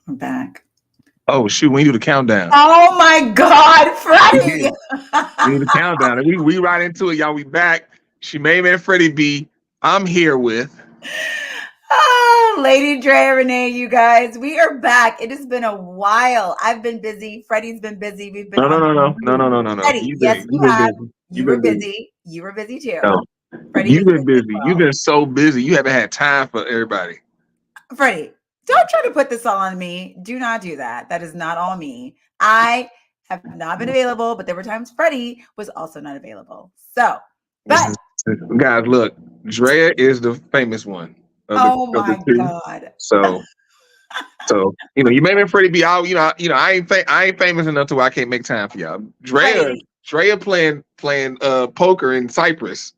I'm back. Oh shoot, we do the countdown. Oh my God, Yeah, Freddie! we do the countdown. And we right into it, y'all. We back. She made man Freddie B. I'm here with. Oh, Lady Dre Renee, you guys, we are back. It has been a while. I've been busy. Freddie's been busy. We've been No, no, on no, the no, no, move. no, no, no, no. Freddie, yes, we You've been have. busy. You've You were been busy. busy. You were busy too. No, Freddie was you've been busy as busy. You've well. been so busy. You haven't had time for everybody. Freddie, don't try to put this all on me. Do not do that. That is not all me. I have not been available, but there were times Freddie was also not available. So, but Guys, look, Drea is the famous one oh of the my two. God. So you made me Freddie B. I ain't famous enough to where I can't make time for y'all. Freddie, Drea playing poker in Cyprus.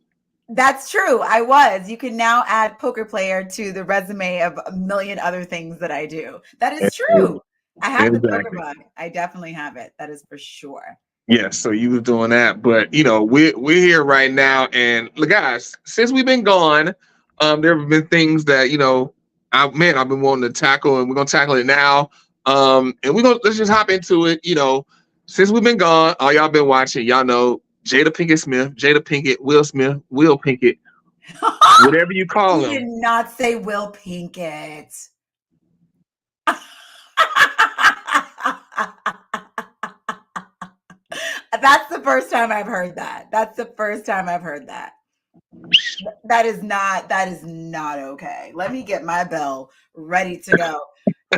that's true. I was. You can now add poker player to the resume of a million other things that I do. That is true. I have the poker Exactly. bug. I definitely have it. That is for sure. Yes, so you was doing that, but we're here right now, and look, guys, since we've been gone, there have been things that I've been wanting to tackle, and we're gonna tackle it now. And let's just hop into it. Since we've been gone, all y'all been watching, y'all know Jada Pinkett Smith, Jada Pinkett, Will Smith, Will Pinkett, whatever you call You did him. not say Will Pinkett. That's the first time I've heard that. That's the first time I've heard that. That is not okay. Let me get my bell ready to go.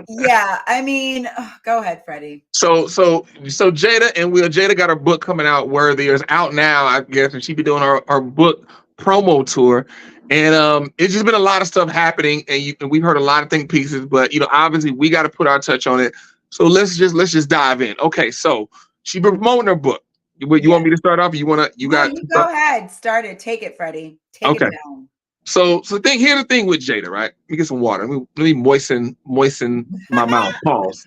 Yeah, I mean, go ahead, Freddie. So Jada and Jada got her book coming out, Worthy. It's out now, I guess, and she be doing our book promo tour. And it's just been a lot of stuff happening, and we've heard a lot of think pieces, but obviously we got to put our touch on it. So let's just dive in. Okay, so she been promoting her book. You want me to start off? You No, got you go ahead. Start it. Take it, Freddie. Take okay. it down. So here's the thing with Jada, right? Let me get some water. Let me moisten my mouth. Pause.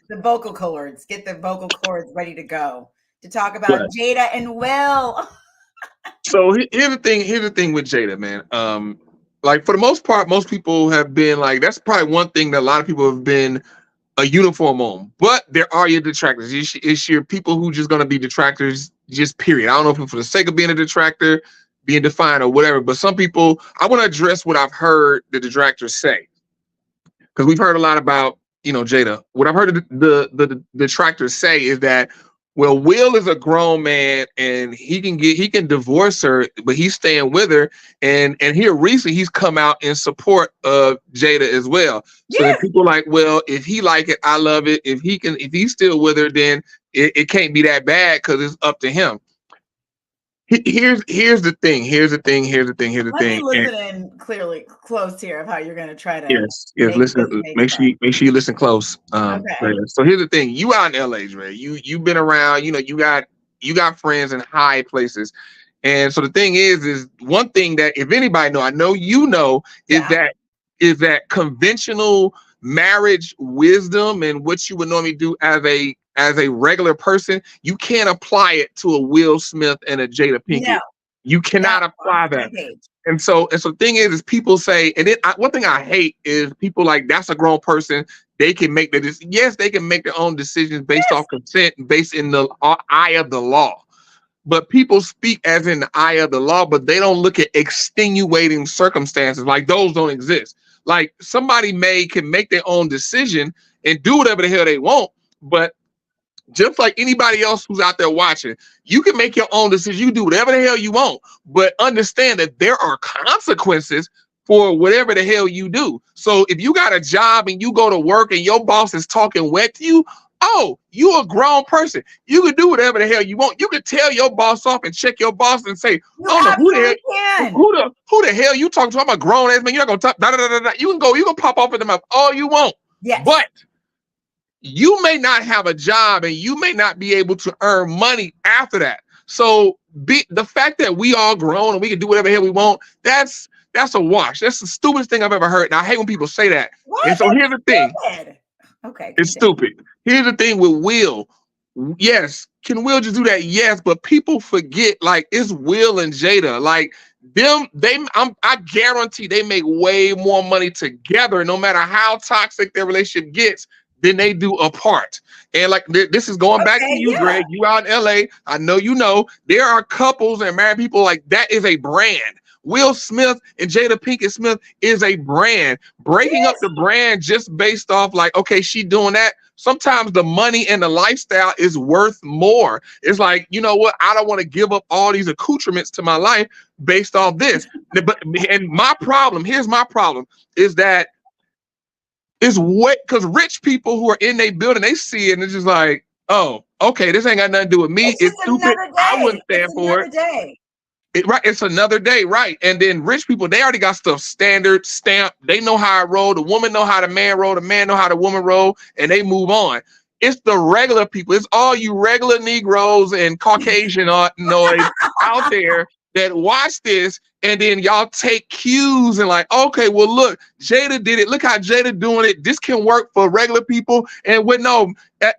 The vocal cords. Get the vocal cords ready to go to talk about Right. Jada and Will. So here's the thing with Jada, man. Like for the most part, most people have been like, that's probably one thing that a lot of people have been a uniform on. But there are your detractors. It's your people who just gonna be detractors, just period. I don't know if it's for the sake of being a detractor, being defined or whatever. But some people, I want to address what I've heard the detractors say, because we've heard a lot about Jada. What I've heard the detractors say is that, well, Will is a grown man and he can divorce her, but he's staying with her. And here recently he's come out in support of Jada as well. So then people like, well, if he like it, I love it. If he's still with her, then it can't be that bad because it's up to him. Here's the thing. Let me listen in clearly close here of how you're going to try to. Yes. Listen. Make sure you listen close. Okay. So here's the thing. You out in LA, Dre. You've been around. You got friends in high places, and so the thing is one thing that if anybody know, I know is that conventional marriage wisdom and what you would normally do as a regular person, you can't apply it to a Will Smith and a Jada Pinkett. No. You cannot apply that. And so the thing is people say, and then one thing I hate is people like, that's a grown person. They can make yes, they can make their own decisions based off consent, based in the eye of the law. But people speak as in the eye of the law, but they don't look at extenuating circumstances. Like those don't exist. Like somebody can make their own decision and do whatever the hell they want, but just like anybody else who's out there watching, you can make your own decision. You can do whatever the hell you want, but understand that there are consequences for whatever the hell you do. So if you got a job and you go to work and your boss is talking wet to you, you're a grown person. You can do whatever the hell you want. You can tell your boss off and check your boss and say, who the hell you talking to? I'm a grown ass man. You're not gonna talk. You can pop off in the mouth all you want. Yes. But you may not have a job and you may not be able to earn money after that. So the fact that we all grown and we can do whatever the hell we want, that's a wash. That's the stupidest thing I've ever heard. And I hate when people say that. What? And so here's the thing. Okay. It's stupid. Here's the thing with Will. Yes. Can Will just do that? Yes. But people forget, like, it's Will and Jada. Like, I guarantee they make way more money together. No matter how toxic their relationship gets, than they do apart. And like this is going back to you, Greg. You out in LA. I know you know there are couples and married people like that is a brand. Will Smith and Jada Pinkett Smith is a brand. Breaking up the brand just based off like, okay, she doing that. Sometimes the money and the lifestyle is worth more. It's like, you know what? I don't want to give up all these accoutrements to my life based off this. And my problem, here's my problem, is that it's what, because rich people who are in their building, they see it and it's just like, oh, okay, this ain't got nothing to do with me. It's stupid. I wouldn't stand for it. Right, it's another day, right? And then rich people, they already got stuff standard, stamped. They know how I roll. The woman know how the man roll. The man know how the woman roll, and they move on. It's the regular people. It's all you regular Negroes and Caucasian noise out there that watch this, and then y'all take cues and like, okay, well, look, Jada did it. Look how Jada doing it. This can work for regular people. And with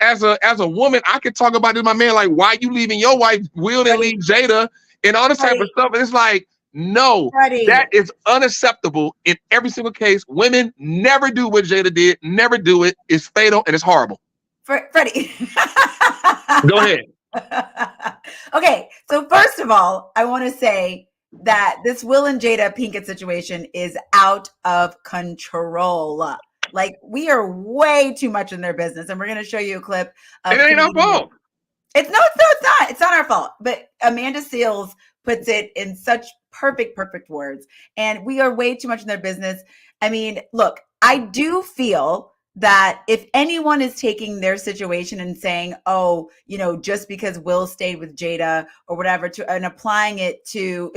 as a woman, I could talk about this. My man, like, why you leaving your wife? Will they leave Jada? And all this type of stuff. And it's like, no, that is unacceptable in every single case. Women never do what Jada did. Never do it. It's fatal and it's horrible. Freddie. Go ahead. Okay. So first of all, I want to say that this Will and Jada Pinkett situation is out of control. Like, we are way too much in their business. And we're going to show you a clip. It ain't our fault. It's not. It's not our fault. But Amanda Seales puts it in such perfect words. And we are way too much in their business. I mean, look, I do feel that if anyone is taking their situation and saying, oh, you know, just because Will stayed with Jada or whatever, and applying it to,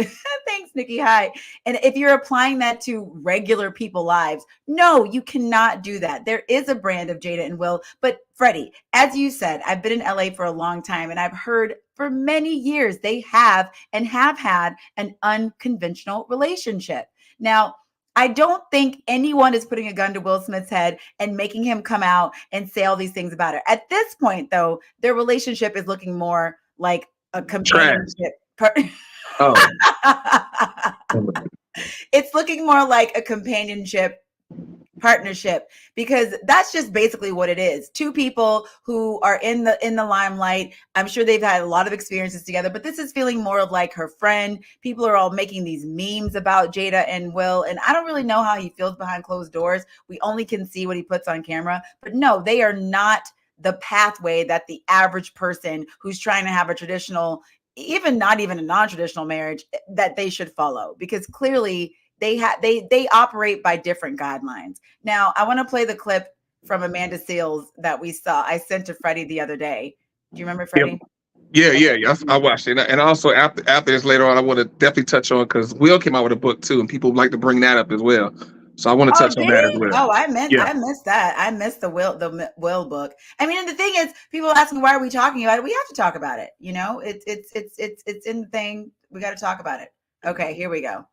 thanks, Nikki, hi. And if you're applying that to regular people's lives, no, you cannot do that. There is a brand of Jada and Will. But Freddie, as you said, I've been in LA for a long time, and I've heard for many years they have had an unconventional relationship. Now, I don't think anyone is putting a gun to Will Smith's head and making him come out and say all these things about her. At this point, though, their relationship is looking more like a companionship. It's looking more like a companionship partnership, because that's just basically what it is. Two people who are in the limelight. I'm sure they've had a lot of experiences together, but this is feeling more of like her friend. People are all making these memes about Jada and Will, and I don't really know how he feels behind closed doors. We only can see what he puts on camera, but no, they are not the pathway that the average person who's trying to have a traditional, not even a non-traditional marriage, that they should follow, because clearly they operate by different guidelines. Now, I want to play the clip from Amanda Seales that we saw. I sent to Freddie the other day. Do you remember, Freddie? Yeah. I watched it. And also after this later on, I want to definitely touch on, because Will came out with a book too, and people like to bring that up as well. So I want to touch on that as well. Oh, I missed that. I missed the Will book. I mean, and the thing is, people asking, why are we talking about it? We have to talk about it. You know, it's in the thing. We got to talk about it. Okay, here we go.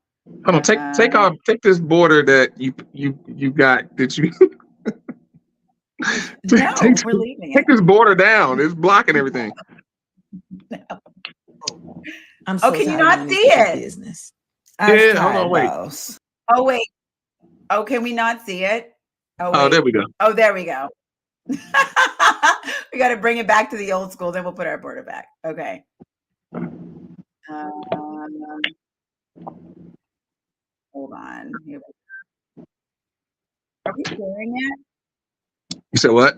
Hold on, take this border that you got. Did you? We're leaving. Take this border down. It's blocking everything. No. I'm so can you not see it? Business. Yeah, hold on, wait. Oh wait. Oh, can we not see it? Oh, there we go. Oh, there we go. We got to bring it back to the old school. Then we'll put our border back. Okay. Hold on. Here we go. Are we hearing it? You said what?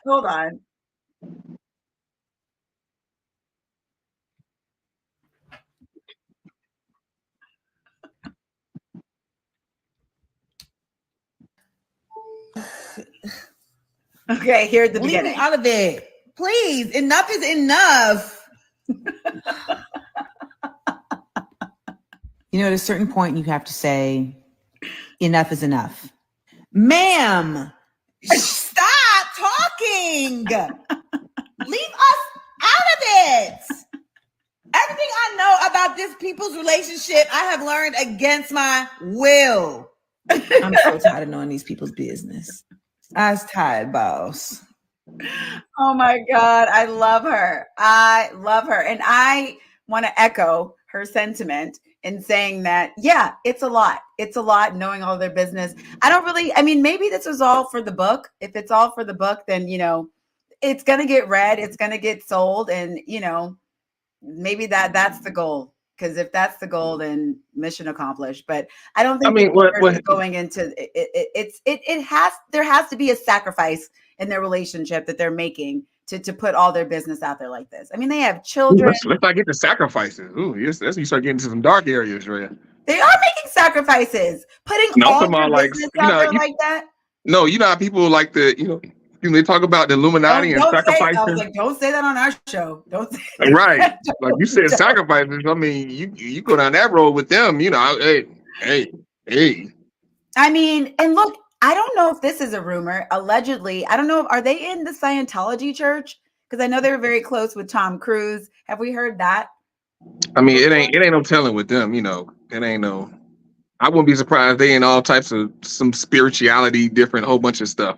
Hold on. Okay, here's the beginning. Leave me out of it. Please, enough is enough. You know, at a certain point, you have to say, enough is enough. Ma'am, stop talking. Leave us out of it. Everything I know about this people's relationship, I have learned against my will. I'm so tired of knowing these people's business. I was tired, boss. Oh my God. I love her. And I want to echo her sentiment. in saying that, yeah, it's a lot. It's a lot knowing all their business. I mean, maybe this was all for the book. If it's all for the book, then, it's going to get read, it's going to get sold. And, maybe that's the goal. Because if that's the goal, then mission accomplished. But I don't think going into it. There has to be a sacrifice in their relationship that they're making to put all their business out there like this. I mean, they have children. Let's not get to sacrifices. Ooh, yes, you start getting into some dark areas, Rhea. They are making sacrifices, putting all their business out there like that. No, how people like they talk about the Illuminati and sacrifices. I was like, don't say that on our show. Don't say that. Right. Like you said, sacrifices. I mean, you go down that road with them, hey. I mean, and look, I don't know if this is a rumor. Allegedly, I don't know. Are they in the Scientology church? Because I know they were very close with Tom Cruise. Have we heard that? I mean, it ain't no telling with them, It ain't no. I wouldn't be surprised they in all types of some spirituality, different whole bunch of stuff.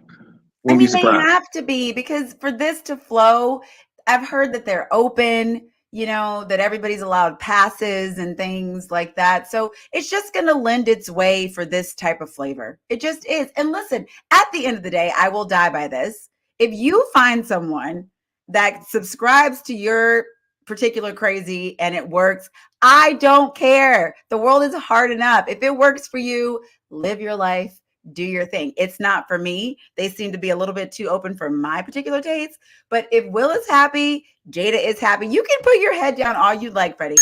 I mean, they have to be, because for this to flow, I've heard that they're open, that everybody's allowed passes and things like that. So it's just going to lend its way for this type of flavor. It just is. And listen, at the end of the day, I will die by this. If you find someone that subscribes to your particular crazy and it works, I don't care. The world is hard enough. If it works for you, live your life. Do your thing. It's not for me. They seem to be a little bit too open for my particular tastes. But if Will is happy, Jada is happy, you can put your head down all you like, Freddie.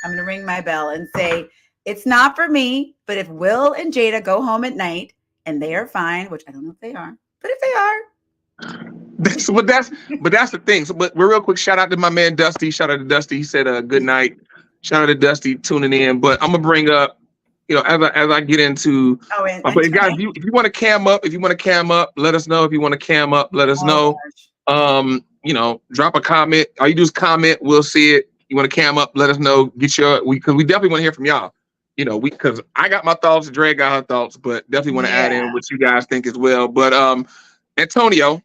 I'm going to ring my bell and say, it's not for me. But if Will and Jada go home at night and they are fine, which I don't know if they are, but if they are. That's the thing. So, but real quick, shout out to my man, Dusty. Shout out to Dusty. He said, good night. Shout out to Dusty tuning in. But I'm going to bring up, as I get into, but guys, if you want to cam up, let us know. If you want to cam up, let us know. Gosh. Drop a comment. All you do is comment. We'll see it. You want to cam up, let us know. Because we definitely want to hear from y'all. Because I got my thoughts, Dre got her thoughts, but definitely want to add in what you guys think as well. But Antonio,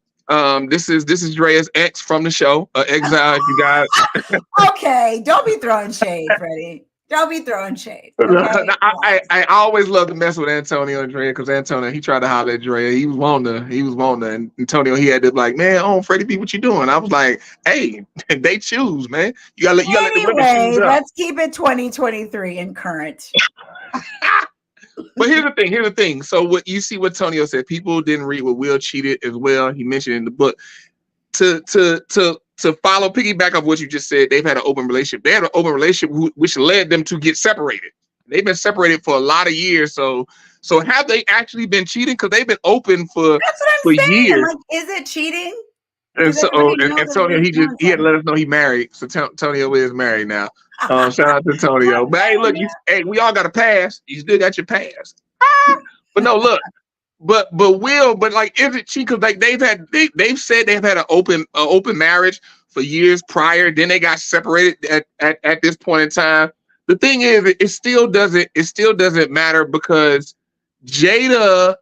this is Drea's ex from the show, Exile. If you guys, okay, don't be throwing shade, Freddie. Don't be throwing shade. Okay? I always love to mess with Antonio and Drea, because Antonio, he tried to holler at Drea. He was wanting, and Antonio, he had to be like, man, Freddie B, what you doing? I was like, hey, they choose, man. You gotta let the women choose. Let's keep it 2023 and current. But here's the thing. So what Antonio said, people didn't read what Will cheated as well. He mentioned in the book. To follow, piggyback off what you just said, they've had an open relationship. They had an open relationship, which led them to get separated. They've been separated for a lot of years. So have they actually been cheating? Because they've been open for years. Like, is it cheating? And so, Antonio, he had to let us know he married. So Antonio is married now. Shout out to Antonio. But hey, look, we all got a pass. You still got your pass. But no, look. But like, is it cheating? Because like they've said they've had an open marriage for years prior. Then they got separated at this point in time. The thing is, it still doesn't matter, because Jada.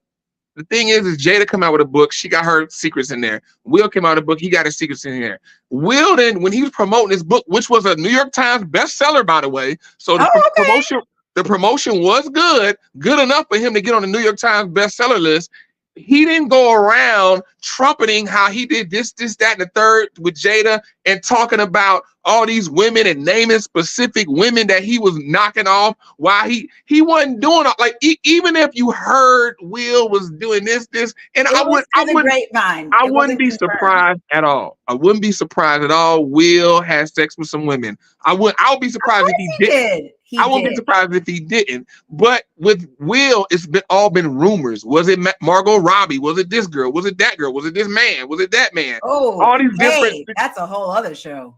The thing is Jada come out with a book. She got her secrets in there. Will came out with a book. He got his secrets in there. Will then, when he was promoting his book, which was a New York Times bestseller, by the way. So the promotion was good enough for him to get on the New York Times bestseller list. He didn't go around trumpeting how he did this, that, and the third with Jada, and talking about all these women and naming specific women that he was knocking off, while he wasn't doing it. Like, even if you heard Will was doing this, and I wouldn't be surprised at all. I wouldn't be surprised at all. Will has sex with some women. I would be surprised if he did. I wouldn't be surprised if he didn't. But with Will, it's all been rumors. Was it Margot Robbie? Was it this girl? Was it that girl? Was it this man? Was it that man? Oh, all these different. That's a whole other show.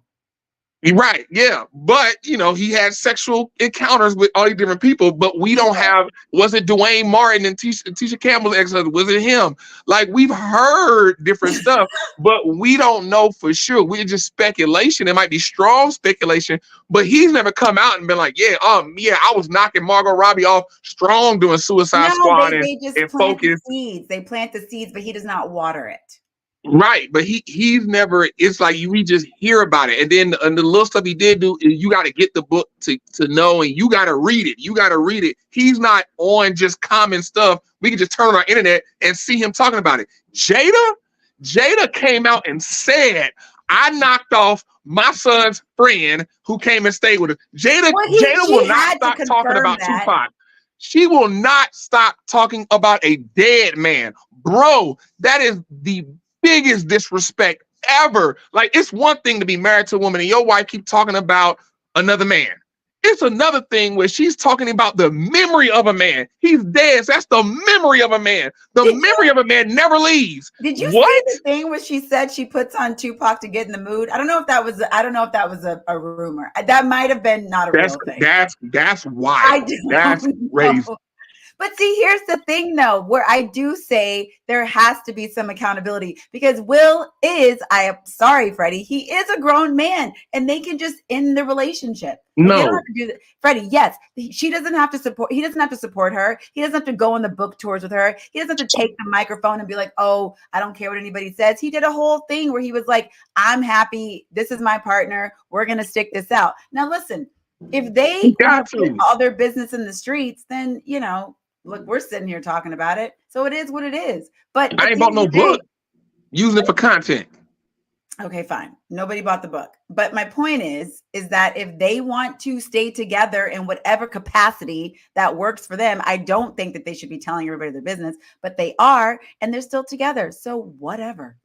Right, yeah. But, he had sexual encounters with all these different people, but we don't have, was it Dwayne Martin and Tisha Campbell's ex-husband? Was it him? Like, we've heard different stuff, but we don't know for sure. We're just speculation. It might be strong speculation, but he's never come out and been like, I was knocking Margot Robbie off strong doing Suicide Squad they just and plant Focus. The seeds. They plant the seeds, but he does not water it. Right, but he's never. It's like we just hear about it, and then the little stuff he did do is you got to get the book to know, and you got to read it. You got to read it. He's not on just common stuff. We can just turn on our internet and see him talking about it. Jada came out and said, "I knocked off my son's friend who came and stayed with her." Jada will not stop talking about Tupac. She will not stop talking about a dead man, bro. That is the biggest disrespect ever. Like, it's one thing to be married to a woman and your wife keep talking about another man. It's another thing where she's talking about the memory of a man. He's dead. So that's the memory of a man. The memory of a man never leaves. Did you see the thing where she said she puts on Tupac to get in the mood? I don't know if that was a rumor. That might have been not a real thing. That's wild. That's crazy. But see, here's the thing, though, where I do say there has to be some accountability, because Will is, I am sorry, Freddie, he is a grown man and they can just end the relationship. No. They don't have to do that. Freddie, yes, he doesn't have to support her. He doesn't have to go on the book tours with her. He doesn't have to take the microphone and be like, oh, I don't care what anybody says. He did a whole thing where he was like, I'm happy. This is my partner. We're going to stick this out. Now, listen, if they put all their business in the streets, then, you know, look, we're sitting here talking about it. So it is what it is. But I ain't bought no book. Using it for content. Okay, fine. Nobody bought the book. But my point is that if they want to stay together in whatever capacity that works for them, I don't think that they should be telling everybody their business, but they are, and they're still together. So whatever,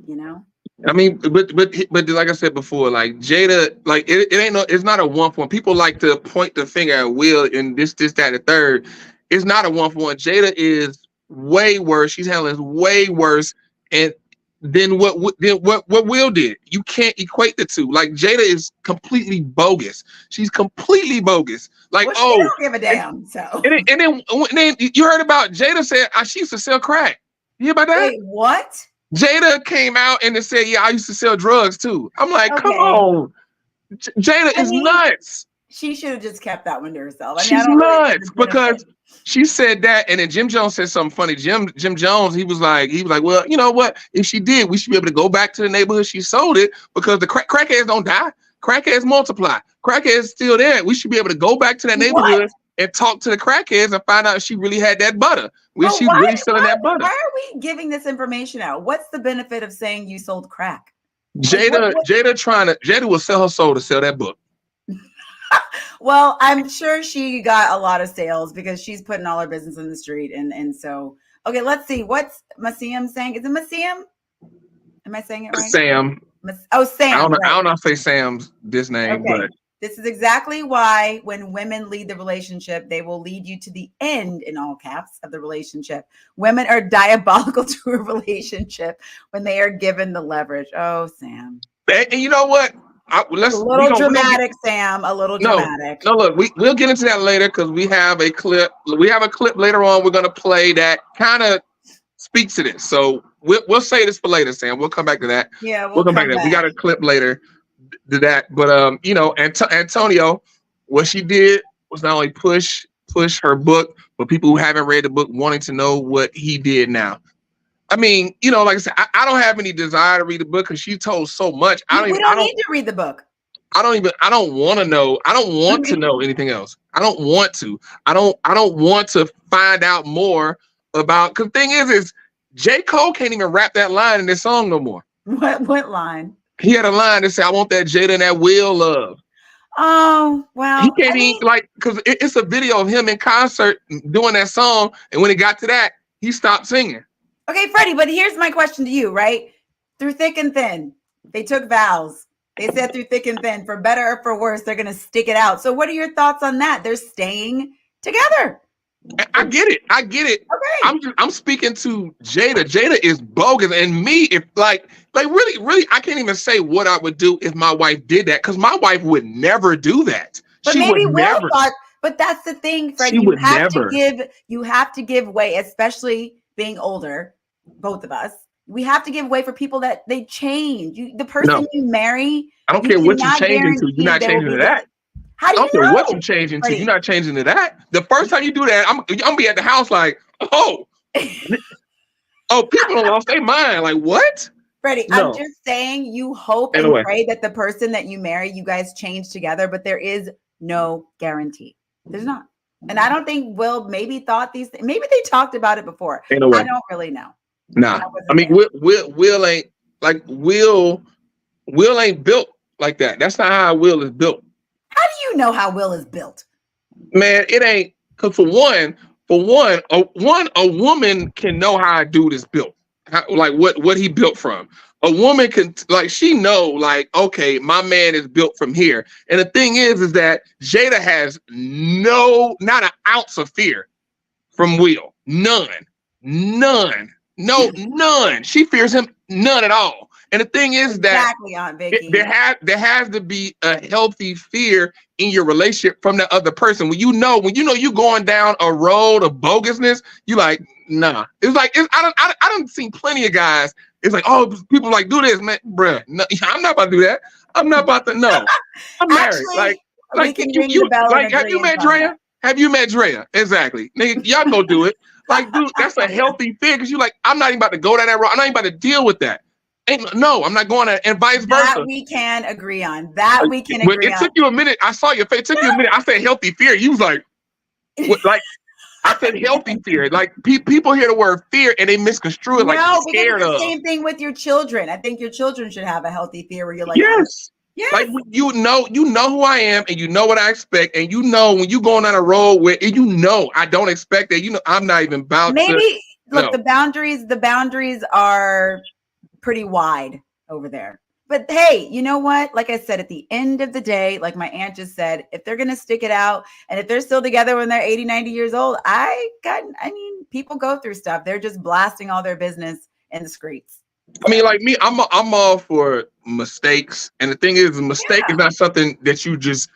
you know? I mean, but like I said before, like Jada, like it's not a one for one. People like to point the finger at Will and this, that, and the third. It's not a one for one. Jada is way worse. She's handling way worse, and than what Will did. You can't equate the two. Like, Jada is completely bogus. She's completely bogus. Like, she don't give a damn. So and then you heard about Jada said she used to sell crack. You hear about that? Wait, what? Jada came out and said, "Yeah, I used to sell drugs too." I'm like, come on, Jada is nuts. She should have just kept that one to herself. She's nuts because she said that, and then Jim Jones said something funny. Jim Jones, he was like, well, you know what? If she did, we should be able to go back to the neighborhood she sold it, because the crackheads don't die. Crackheads multiply. Crackheads still there. We should be able to go back to that neighborhood and talk to the crackheads and find out if she really had that butter. Was she really selling that butter? Why are we giving this information out? What's the benefit of saying you sold crack? Jada will sell her soul to sell that book. Well, I'm sure she got a lot of sales because she's putting all her business in the street. And so, okay, let's see. What's Maseem saying? Is it Maseem? Am I saying it right? Sam. Sam. I don't know if I say Sam's this name, but this is exactly why when women lead the relationship, they will lead you to the end, in all caps, of the relationship. Women are diabolical to a relationship when they are given the leverage. Oh, Sam. And you know what? A little dramatic, Sam. A little dramatic. No, look, we'll get into that later because we have a clip. We have a clip later on we're gonna play that kind of speaks to this. So we'll say this for later, Sam. We'll come back to that. Yeah, we'll come back to that. We got a clip later to that. But you know, Antonio, what she did was not only push her book, but people who haven't read the book wanting to know what he did now. I mean, you know, like I said, I don't have any desire to read the book because she told so much. We don't need to read the book. I don't want to know. I don't want to know anything else. I don't want to. I don't want to find out more about, because the thing is J. Cole can't even rap that line in this song no more. What line? He had a line that said, "I want that Jada and that Will love." Oh, well. He can't even, like, because it's a video of him in concert doing that song, and when it got to that, he stopped singing. Okay, Freddie, but here's my question to you, right? Through thick and thin, they took vows. They said through thick and thin, for better or for worse, they're going to stick it out. So what are your thoughts on that? They're staying together. I get it. Okay. I'm speaking to Jada. Jada is bogus. And me, if like really, I can't even say what I would do if my wife did that, because my wife would never do that. But she maybe would never. But that's the thing, Freddie. You have to give way, especially being older. Both of us, we have to give way for people that they change. The person you marry, I don't care what you change into. You're not changing to that. How do you know? I don't care what you change into. You're not changing to that. The first time you do that, I'm gonna be at the house like, oh. Oh, people don't lost their mind. Like what? Freddie, No. I'm just saying you hope Anyway. and pray that the person that you marry, you guys change together, but there is no guarantee. There's not. And I don't think Will maybe thought these things. Maybe they talked about it before. Anyway. I don't really know. Nah. I mean, Will ain't like Will ain't built like that. That's not how Will is built. How do you know how Will is built? Man, it ain't, because for one, a woman can know how a dude is built. Like what he built from. A woman can, like, she know, like, okay, my man is built from here. And the thing is that Jada has not an ounce of fear from Will. None. No, none. She fears him none at all. And the thing is that Aunt Vicky. there has to be a healthy fear in your relationship from the other person. When you know you're going down a road of bogusness, you like, nah. It's like I don't seen plenty of guys. It's like, oh, people like, do this, man, bruh. No, I'm not about to do that. I'm not about to. No, I'm married. Actually, Like have you met Drea? Have you met Drea? Exactly. Nigga, y'all go do it. Like, dude, that's a healthy fear, because you like, I'm not even about to go down that road. I'm not even about to deal with that. No, I'm not going to, and vice versa. That we can agree on. It took you a minute. I saw your face. It took you a minute. I said healthy fear. You was like, what, like, I said healthy fear. Like, people hear the word fear and they misconstrue it. Like, scared it's of. the same thing with your children. I think your children should have a healthy fear where you're like, yes. Yes. Like, you know who I am, and you know what I expect, and you know when you going on a road where I don't expect that. I'm not even about maybe look, the boundaries are pretty wide over there. But hey, you know what? Like I said, at the end of the day, like my aunt just said, if they're gonna stick it out, and if they're still together when they're 80, 90 years old, people go through stuff. They're just blasting all their business in the streets. I mean, like me, I'm all for mistakes, and the thing is, a mistake is not something that you just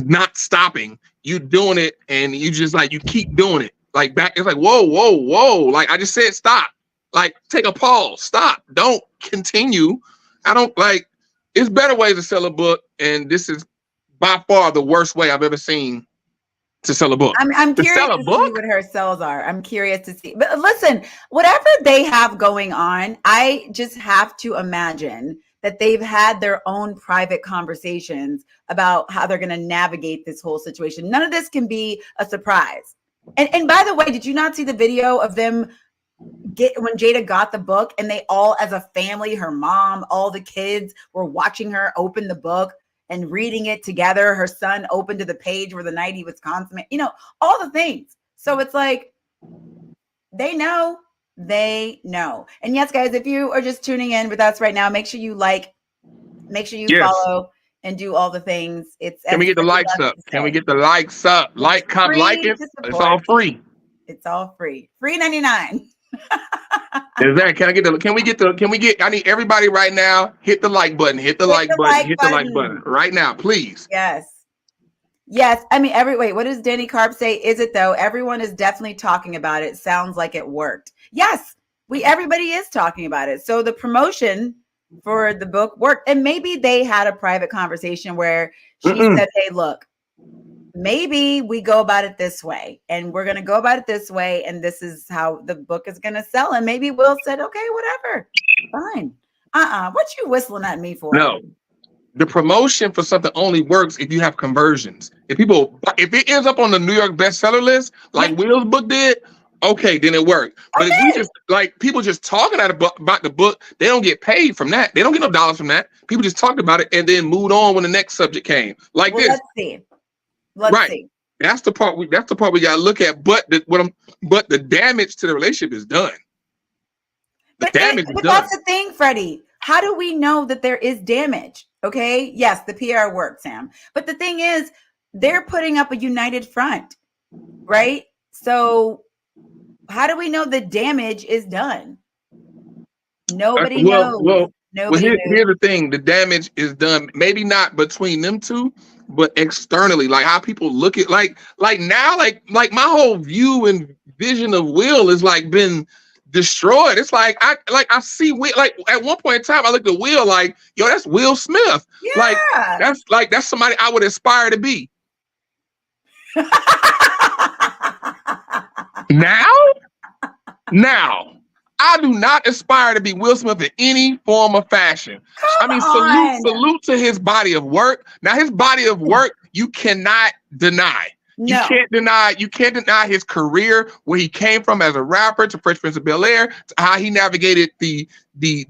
not stopping. You doing it, and you just like, you keep doing it. Like back, it's like whoa. Like I just said, stop. Like, take a pause. Stop. Don't continue. I don't like. It's better ways to sell a book, and this is by far the worst way I've ever seen to sell a book. I'm curious to see what her sales are. I'm curious to see. But listen, whatever they have going on, I just have to imagine that they've had their own private conversations about how they're going to navigate this whole situation. None of this can be a surprise. And by the way, did you not see the video of them when Jada got the book, and they all, as a family, her mom, all the kids were watching her open the book and reading it together. Her son opened to the page where the night he was consummate, all the things. So it's like, they know. And yes, guys, if you are just tuning in with us right now, make sure you follow and do all the things. Can we get the likes up? Can we get the likes up? Like, comment, like it. It's all free. It's all free. Free 99. Is that? Can we get? I need everybody right now. Hit the like button. Hit the like button right now, please. Yes. I mean, what does Danny Karp say? Is it though? Everyone is definitely talking about it. Sounds like it worked. Yes, everybody is talking about it. So the promotion for the book worked, and maybe they had a private conversation where she said, "Hey, look, maybe we go about it this way, and we're going to go about it this way, and this is how the book is going to sell." And maybe Will said, "Okay, whatever, fine." What you whistling at me for? No. The promotion for something only works if you have conversions. If it ends up on the New York bestseller list, like Will's book did, okay, then it worked. But if we just like people just talking about the book, they don't get paid from that. They don't get no dollars from that. People just talked about it and then moved on when the next subject came. Like this. Let's see. That's the part we gotta look at. But the damage to the relationship is done. But that's the thing, Freddie. How do we know that there is damage? Okay. Yes, the PR worked, Sam. But the thing is, they're putting up a united front, right? So how do we know the damage is done? Nobody knows. Well, here's the thing. The damage is done, maybe not between them two, but externally. Like how people look at like now, like my whole view and vision of Will is like been destroyed. It's like I see Will, like at one point in time I looked at Will like, yo, that's Will Smith. Yeah. That's somebody I would aspire to be. Now I do not aspire to be Will Smith in any form of fashion. Salute to his body of work. Now, his body of work, you cannot deny. No. You can't deny his career, where he came from as a rapper to Fresh Prince of Bel-Air, to how he navigated the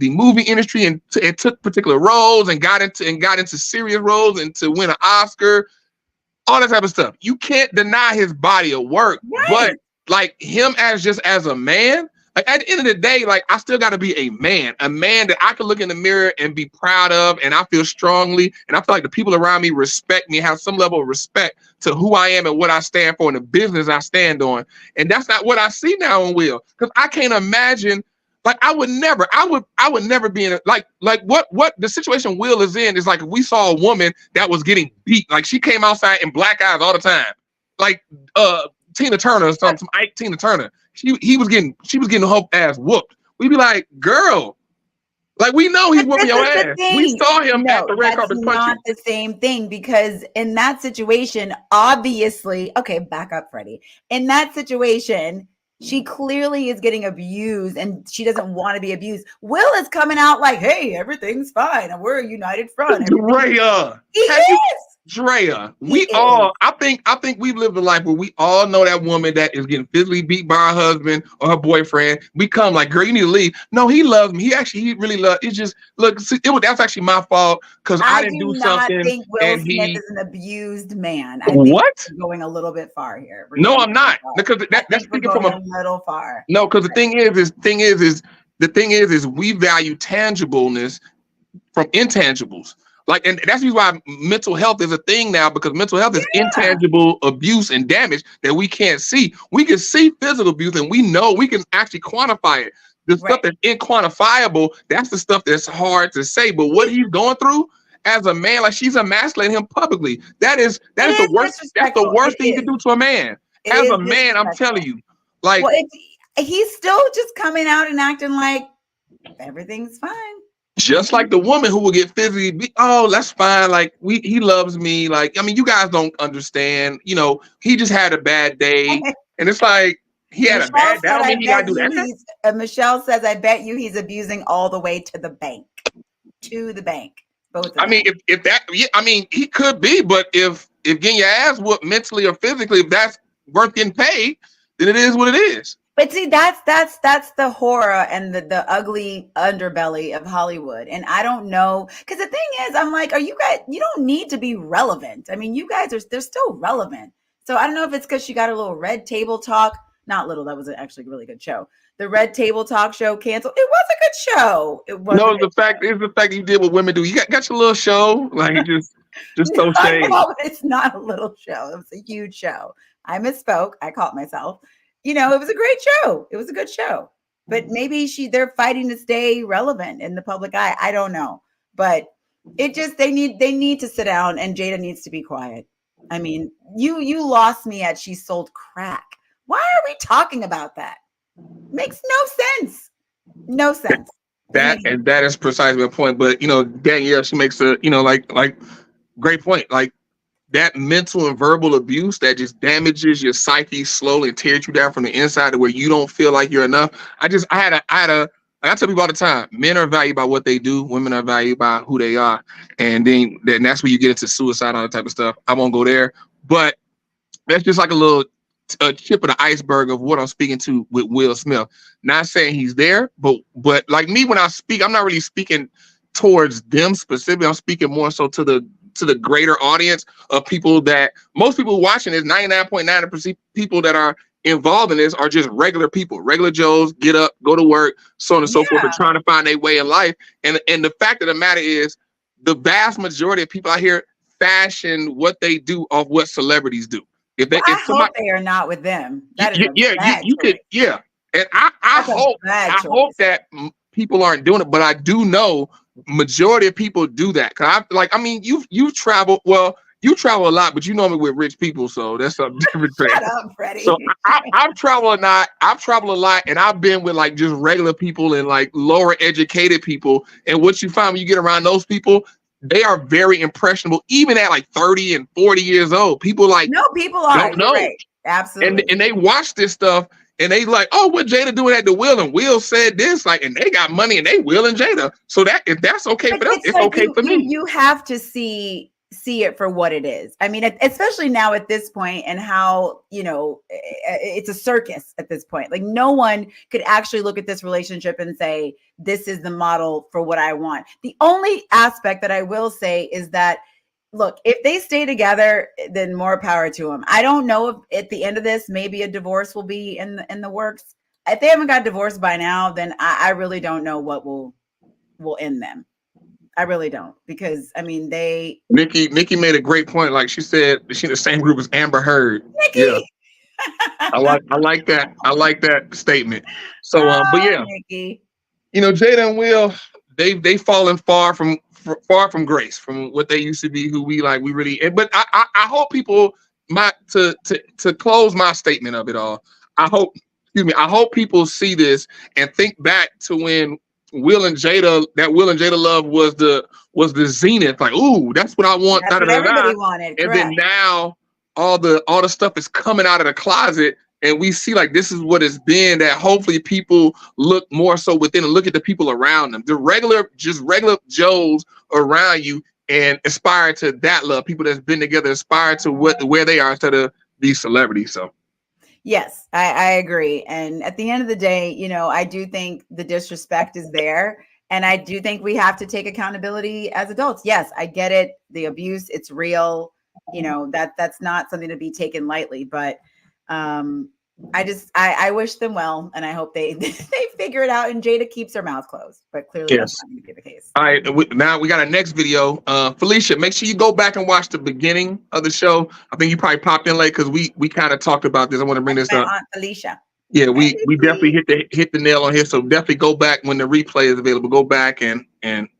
movie industry and took particular roles and got into serious roles and to win an Oscar, all that type of stuff. You can't deny his body of work, right. But like him as a man. Like at the end of the day, like I still got to be a man that I can look in the mirror and be proud of, and I feel strongly, and I feel like the people around me respect me, have some level of respect to who I am and what I stand for and the business I stand on. And that's not what I see now in Will, because I can't imagine. Like I would never be in a, like what the situation Will is in is like if we saw a woman that was getting beat, like she came outside in black eyes all the time, like Tina Turner or something, some Ike Tina Turner. She was getting her ass whooped. We'd be like, girl, like we know he's whooping your ass. We saw him at the red carpet punching. Not the same thing, because in that situation, obviously, okay, back up, Freddie. In that situation, she clearly is getting abused and she doesn't want to be abused. Will is coming out like, hey, everything's fine and we're a united front. Drea, I think we've lived a life where we all know that woman that is getting physically beat by her husband or her boyfriend. We come like, girl, you need to leave. No, he loves me. He really loves. It's just that's actually my fault because I didn't do something. I think Will Smith is an abused man. I think we're going a little bit far here. No, I'm not, because that's speaking from a little far. No, because the thing is we value tangibleness from intangibles. Like, and that's the reason why mental health is a thing now, because mental health is intangible abuse and damage that we can't see. We can see physical abuse and we know we can actually quantify it. The stuff that's inquantifiable, that's the stuff that's hard to say. But what he's going through as a man, like she's emasculating him publicly. That is the worst. That's the worst thing you can do to a man. As a man, I'm telling you, like he's still just coming out and acting like everything's fine. Just like the woman who will get physically beat. Oh, that's fine. Like he loves me. Like, I mean, you guys don't understand. You know, he just had a bad day, and it's like he had a bad day. I don't mean he gotta do that. Michelle says, "I bet you he's abusing all the way to the bank." To the bank. Both. I mean, if that, yeah, I mean, he could be, but if getting your ass whooped mentally or physically, if that's worth getting paid, then it is what it is. But see, that's the horror and the ugly underbelly of Hollywood. And I don't know, because the thing is, I'm like, are you guys, you don't need to be relevant. I mean, you guys they're still relevant. So I don't know if it's because she got a little Red Table Talk, not little, that was actually a really good show. The Red Table Talk show canceled. It was a good show. It was the fact you did what women do. You got your little show, like just so shady. It's not a little show. It was a huge show. I misspoke. I caught myself. You know, it was a great show. It was a good show. But maybe they're fighting to stay relevant in the public eye. I don't know. But it just they need to sit down, and Jada needs to be quiet. I mean, you lost me at she sold crack. Why are we talking about that? Makes no sense. No sense. That is precisely the point. But you know, Danielle, she makes a like great point. Like that mental and verbal abuse that just damages your psyche slowly and tears you down from the inside to where you don't feel like you're enough. I tell people all the time, men are valued by what they do, women are valued by who they are. And then that's where you get into suicide, all that type of stuff. I won't go there, but that's just like a tip of the iceberg of what I'm speaking to with Will Smith. Not saying he's there, but like me, when I speak, I'm not really speaking towards them specifically. I'm speaking more so to the greater audience of people that most people watching this, 99.9% people that are involved in this are just regular people, regular Joes, get up, go to work, so on and so forth, and trying to find their way in life. And the fact of the matter is the vast majority of people out here fashion what they do off what celebrities do. If hope they are not with them. That is you could. And I hope that people aren't doing it, but I do know majority of people do that. Cause you travel. Well, you travel a lot, but you know me with rich people, so that's something different. Shut up, Freddie. So I've traveled a lot, and I've been with like just regular people and like lower educated people. And what you find when you get around those people, they are very impressionable, even at like 30 and 40 years old. People are don't know. Right. Absolutely. And they watch this stuff, and they like, oh, what Jada doing at the Will, and Will said this, like, and they got money, and they Will and Jada. So that if that's okay for them, it's like okay for me. You have to see it for what it is. I mean, especially now at this point, and how, you know, it's a circus at this point. Like, no one could actually look at this relationship and say, this is the model for what I want. The only aspect that I will say is that, look, if they stay together, then more power to them. I don't know if at the end of this, maybe a divorce will be in the works. If they haven't got divorced by now, then I really don't know what will end them. I really don't, because I mean, Nikki made a great point. Like she said, she's in the same group as Amber Heard. Nikki. Yeah. I like that. I like that statement. So, but yeah, Nikki. You know, Jada and Will, they've fallen far from grace, from what they used to be, who we really. But I hope people to close my statement of it all. I hope people see this and think back to when Will and Jada love was the zenith. Like, ooh, that's what I want. That's what everybody wanted. And correct. then now all the stuff is coming out of the closet, and we see like this is what it's been. That hopefully people look more so within and look at the people around them, the regular Joes around you, and aspire to that love. People that's been together aspire to where they are instead of these celebrities. So. Yes, I agree. And at the end of the day, you know, I do think the disrespect is there. And I do think we have to take accountability as adults. Yes, I get it. The abuse, it's real. You know, that's not something to be taken lightly. But I wish them well, and I hope they figure it out. And Jada keeps her mouth closed, but clearly that's not going to be the case. All right, now we got our next video. Felicia, make sure you go back and watch the beginning of the show. I think you probably popped in late because we kind of talked about this. I want to bring this up. Aunt Felicia. Yeah, we definitely hit the nail on here. So definitely go back when the replay is available. Go back and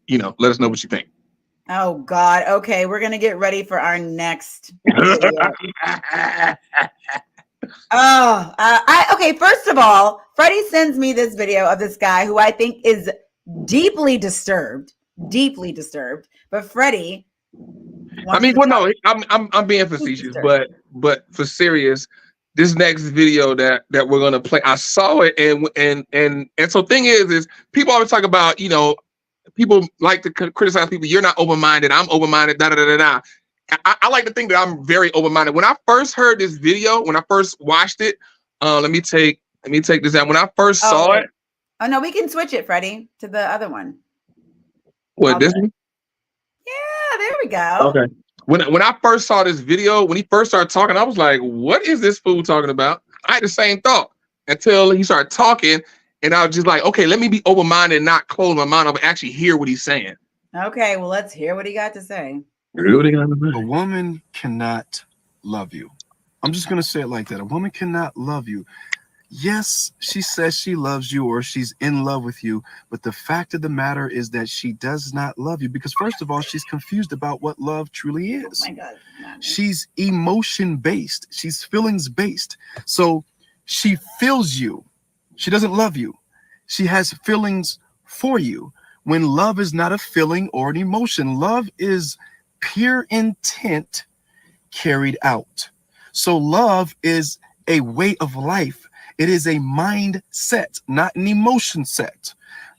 you know, let us know what you think. Oh God. Okay, we're gonna get ready for our next video. Okay. First of all, Freddie sends me this video of this guy who I think is deeply disturbed. But Freddie, I mean, well, no, I'm being facetious, but for serious, this next video that we're gonna play, I saw it, and so thing is people always talk about, you know, people like to criticize people. You're not open-minded. I'm open-minded. Da da da da. I like to think that I'm very open-minded. When I first heard this video, when I first watched it, let me take this out. When I first saw it. Oh no, we can switch it, Freddie, to the other one. What, this one? Yeah, there we go. Okay. When I first saw this video, when he first started talking, I was like, what is this fool talking about? I had the same thought until he started talking, and I was just like, okay, let me be open-minded and not close my mind up and actually hear what he's saying. Okay, well, let's hear what he got to say. A woman cannot love you. I'm just going to say it like that. A woman cannot love you. Yes, she says she loves you or she's in love with you, but the fact of the matter is that she does not love you because, first of all, she's confused about what love truly is. Oh my God. She's emotion-based. She's feelings-based. So she feels you. She doesn't love you. She has feelings for you. When love is not a feeling or an emotion, love is pure intent carried out. So love is a way of life. It is a mindset, not an emotion set.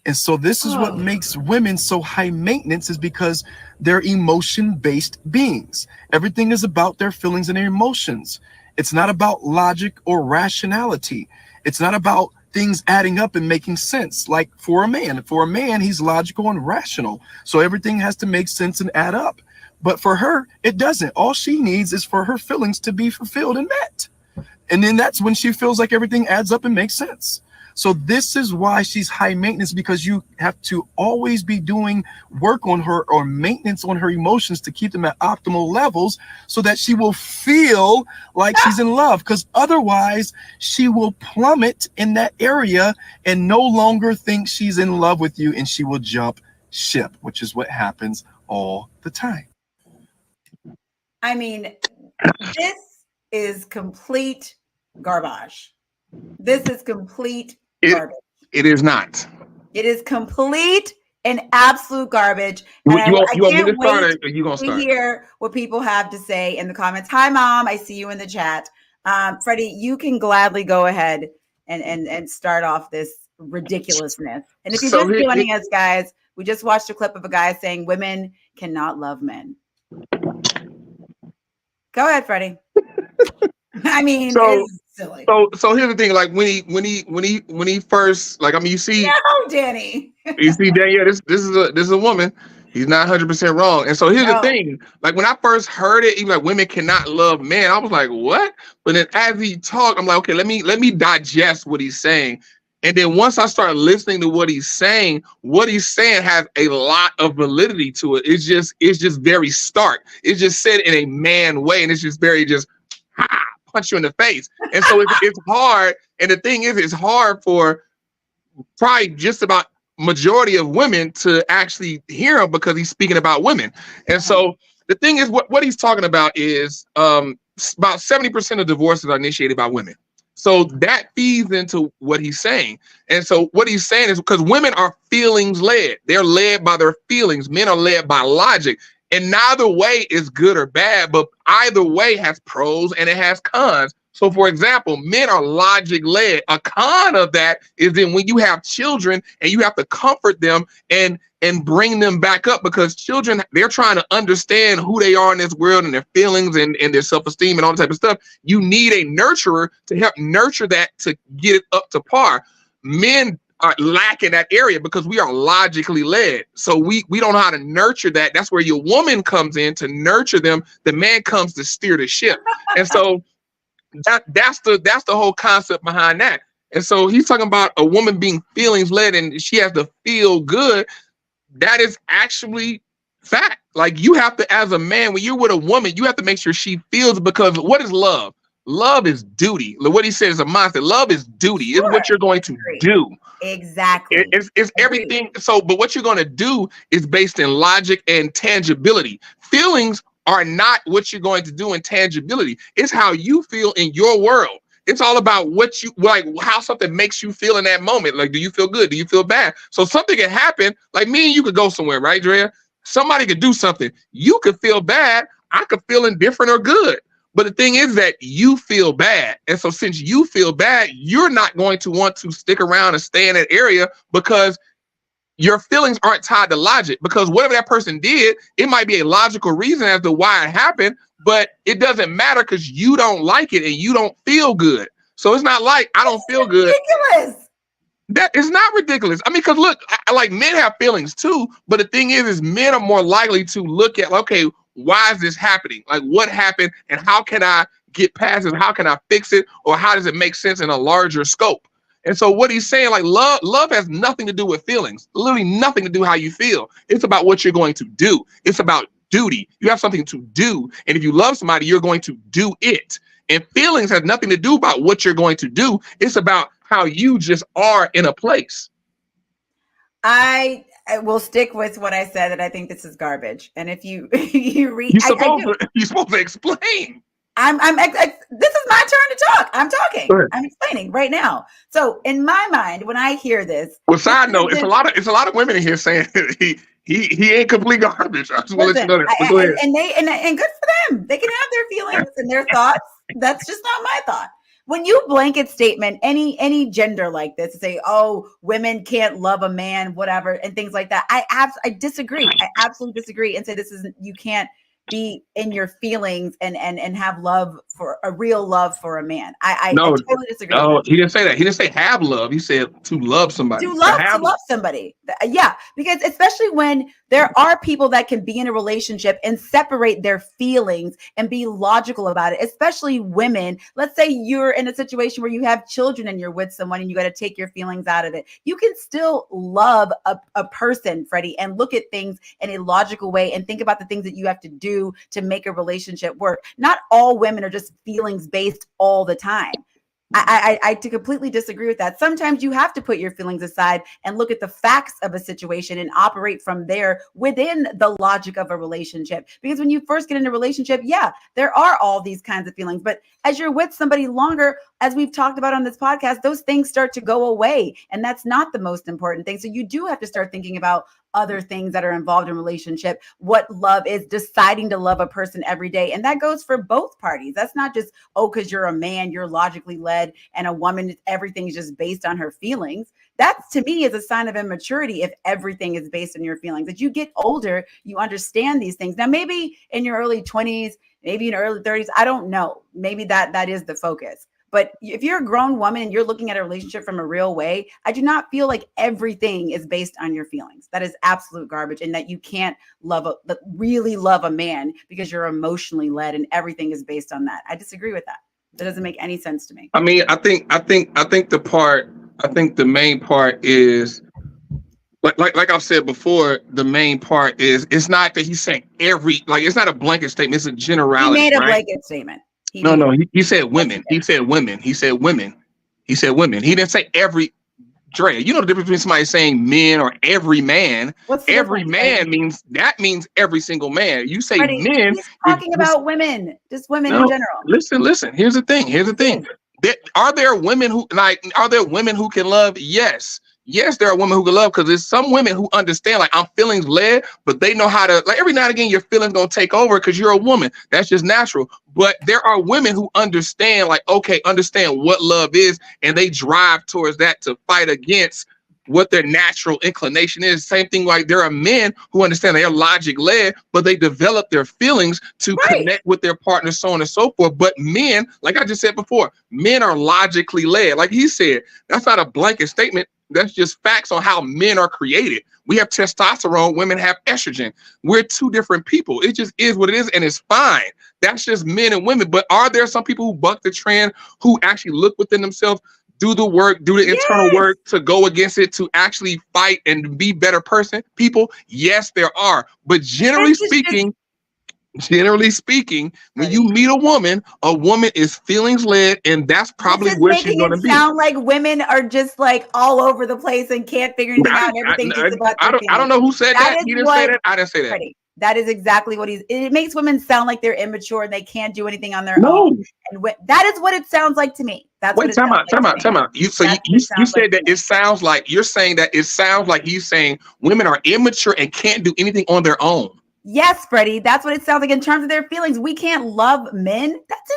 And so this is what makes women so high maintenance, is because they're emotion-based beings. Everything is about their feelings and their emotions. It's not about logic or rationality. It's not about things adding up and making sense. Like for a man, he's logical and rational. So everything has to make sense and add up. But for her, it doesn't. All she needs is for her feelings to be fulfilled and met. And then that's when she feels like everything adds up and makes sense. So this is why she's high maintenance, because you have to always be doing work on her or maintenance on her emotions to keep them at optimal levels so that she will feel like she's in love, because otherwise she will plummet in that area and no longer think she's in love with you, and she will jump ship, which is what happens all the time. I mean, this is complete garbage. This is complete garbage. It is not. It is complete and absolute garbage. And you want me to start, or are you gonna start? To hear what people have to say in the comments. Hi, Mom. I see you in the chat. Freddie, you can gladly go ahead and start off this ridiculousness. And if you're So just joining us, guys, we just watched a clip of a guy saying women cannot love men. Go ahead, Freddie. I mean, it's silly. So here's the thing. Like when he first, like, I mean, you see, no, Danny. you see, Danielle, this is a woman. He's not 100% wrong. And so here's the thing. Like when I first heard it, even like women cannot love men, I was like, what? But then as he talked, I'm like, okay, let me digest what he's saying. And then once I start listening to what he's saying has a lot of validity to it. It's just very stark. It's just said in a man way, and it's just very just punch you in the face. And so it's hard. And the thing is, it's hard for probably just about majority of women to actually hear him because he's speaking about women. And so the thing is, what he's talking about is about 70% of divorces are initiated by women. So that feeds into what he's saying. And so what he's saying is because women are feelings led. They're led by their feelings. Men are led by logic. And neither way is good or bad, but either way has pros and it has cons. So, for example, men are logic led. A con of that is then when you have children and you have to comfort them and bring them back up, because children, they're trying to understand who they are in this world and their feelings and their self-esteem and all that type of stuff. You need a nurturer to help nurture that to get it up to par. Men are lacking that area because we are logically led. So we don't know how to nurture that. That's where your woman comes in to nurture them. The man comes to steer the ship. And so that's the whole concept behind that. And so he's talking about a woman being feelings led and she has to feel good. That is actually fact. Like you have to, as a man, when you're with a woman, you have to make sure she feels, because what is love? Love is duty. What he said is a mindset. Love is duty. It's what you're going to do. Exactly. It's everything. So, but what you're going to do is based in logic and tangibility. Feelings are not what you're going to do in tangibility. It's how you feel in your world. It's all about what you like, how something makes you feel in that moment. Like, do you feel good? Do you feel bad? So something can happen. Like me and you could go somewhere, right, Drea? Somebody could do something. You could feel bad. I could feel indifferent or good. But the thing is that you feel bad. And so since you feel bad, you're not going to want to stick around and stay in that area because your feelings aren't tied to logic. Because whatever that person did, it might be a logical reason as to why it happened, but it doesn't matter because you don't like it and you don't feel good. So it's not like I don't feel good. Ridiculous. That is not ridiculous. I mean, because look, like men have feelings too, but the thing is men are more likely to look at, okay, why is this happening? Like what happened and how can I get past it? How can I fix it? Or how does it make sense in a larger scope? And so what he's saying, like love has nothing to do with feelings, literally nothing to do how you feel. It's about what you're going to do. It's about duty. You have something to do. And if you love somebody, you're going to do it. And feelings has nothing to do about what you're going to do. It's about how you just are in a place. I will stick with what I said, that I think this is garbage. And if you read, you're supposed to explain. This is my turn to talk. I'm talking. I'm explaining right now. So in my mind, when I hear this, well, side note, it's a lot of women in here saying he ain't complete garbage. I just want to let you know that. Go ahead. And good for them. They can have their feelings and their thoughts. That's just not my thought. When you blanket statement any gender like this, say, oh, women can't love a man, whatever, and things like that, I disagree. I absolutely disagree and say you can't be in your feelings and have love for a real love for a man. I totally disagree. No, he didn't say that. He didn't say have love. He said to love somebody. To love somebody. Yeah, because especially when there are people that can be in a relationship and separate their feelings and be logical about it, especially women. Let's say you're in a situation where you have children and you're with someone and you got to take your feelings out of it. You can still love a person, Freddie, and look at things in a logical way and think about the things that you have to do to make a relationship work. Not all women are just feelings based all the time. I completely disagree with that. Sometimes you have to put your feelings aside and look at the facts of a situation and operate from there within the logic of a relationship. Because when you first get in a relationship, yeah, there are all these kinds of feelings. But as you're with somebody longer, as we've talked about on this podcast, those things start to go away. And that's not the most important thing. So you do have to start thinking about other things that are involved in relationship, what love is, deciding to love a person every day. And that goes for both parties. That's not just, oh, because you're a man, you're logically led, and a woman, everything's just based on her feelings. That to me is a sign of immaturity if everything is based on your feelings. As you get older, you understand these things. Now, maybe in your early 20s, maybe in your early 30s, I don't know. Maybe that is the focus. But if you're a grown woman and you're looking at a relationship from a real way, I do not feel like everything is based on your feelings. That is absolute garbage. And that you can't really love a man because you're emotionally led and everything is based on that. I disagree with that. That doesn't make any sense to me. I mean, I think the main part is like I've said before, the main part is it's not that he's saying it's not a blanket statement, it's a generality. He made a blanket statement. He said women. He said women. He said women. He said women. He didn't say every. Drea, you know the difference between somebody saying men or every man. Every man means every single man. You say Freddie, men. He's talking about women, just women in general. Listen. Here's the thing. Are there women who can love? Yes, there are women who can love, because there's some women who understand, like, I'm feelings led, but they know how to, like, every now and again your feelings gonna take over because you're a woman. That's just natural. But there are women who understand, like, understand what love is, and they drive towards that to fight against what their natural inclination is. Same thing, like there are men who understand they're logic led, but they develop their feelings to connect with their partner, so on and so forth. But men, like I just said before, men are logically led. Like he said, that's not a blanket statement. That's just facts on how men are created. We have testosterone, women have estrogen. We're two different people. It just is what it is, and it's fine. That's just men and women. But are there some people who buck the trend, who actually look within themselves, do the work, do the internal work to go against it, to actually fight and be better people? Yes, there are. But generally speaking, when you meet a woman is feelings led, and that's probably where she's going to be. Sound like women are just like all over the place and can't figure anything out. Everything is about their feelings. I don't know who said that. He didn't say that. I didn't say that. That is exactly what it makes women sound like they're immature and they can't do anything on their own. And that is what it sounds like to me. That's what it sounds like. Time out. You said that it sounds like you're saying that it sounds like he's saying women are immature and can't do anything on their own. Yes, Freddie, that's what it sounds like in terms of their feelings. We can't love men. That's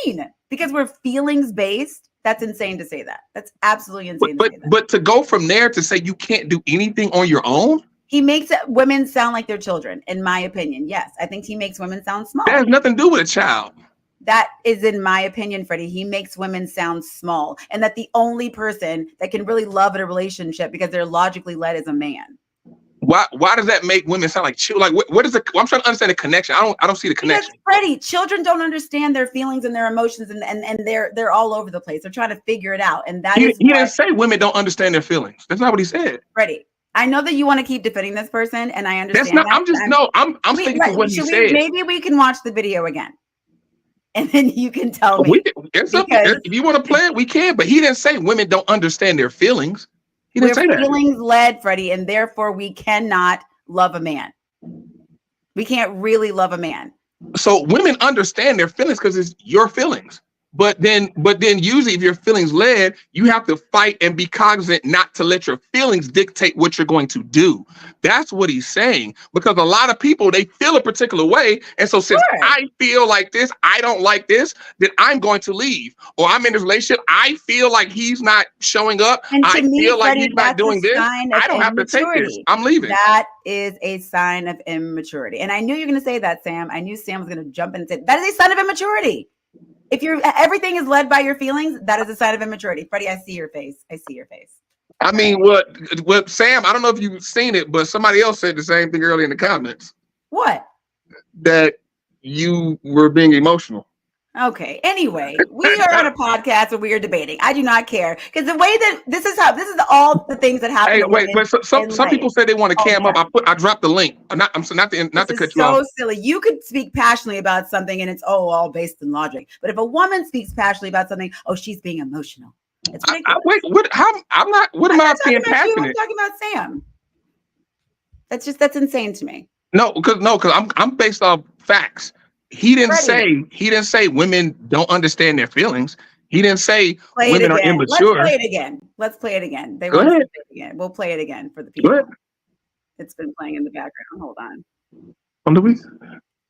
insane because we're feelings based. That's insane to say that. That's absolutely insane. But to go from there to say you can't do anything on your own. He makes women sound like they're children, in my opinion. Yes, I think he makes women sound small. That has nothing to do with a child. That is, in my opinion, Freddie, he makes women sound small, and that the only person that can really love in a relationship because they're logically led is a man. Why does that make women sound like children? Like what is the? I'm trying to understand the connection. I don't see the connection. Because, Freddie, children don't understand their feelings and their emotions, and they're all over the place. They're trying to figure it out, and he didn't say women don't understand their feelings. That's not what he said. Freddie, I know that you want to keep defending this person, and I understand. That's not. I'm thinking of what he said. Maybe we can watch the video again, and then you can tell me. If you want to play it, we can. But he didn't say women don't understand their feelings. He didn't say that. We're feelings led, Freddie, and therefore we cannot love a man. We can't really love a man. So women understand their feelings because it's your feelings. But then usually if you're feelings led, you have to fight and be cognizant not to let your feelings dictate what you're going to do. That's what he's saying, because a lot of people, they feel a particular way. And so since I feel like this, I don't like this, then I'm going to leave. Or I'm in this relationship, I feel like he's not showing up. I feel like he's not doing this. I don't have to take this. I'm leaving. That is a sign of immaturity. And I knew you were going to say that, Sam. I knew Sam was going to jump in and say, that is a sign of immaturity. If everything is led by your feelings, that is a sign of immaturity. Freddie, I see your face. I mean, what Sam, I don't know if you've seen it, but somebody else said the same thing earlier in the comments. What? That you were being emotional. Okay. Anyway, we are on a podcast where we are debating. I do not care, because the way that this is all the things that happen. Hey, wait. Some people say they want to cam up. I dropped the link. Not to cut you off. So silly. You could speak passionately about something, and it's all based in logic. But if a woman speaks passionately about something, she's being emotional. It's ridiculous. What? I'm not. What am I being passionate? I'm talking about Sam. That's insane to me. No, because I'm based off facts. He didn't say women don't understand their feelings. He didn't say women are immature. Let's play it again. Go ahead. We'll play it again for the people. It's been playing in the background. Hold on. On the week.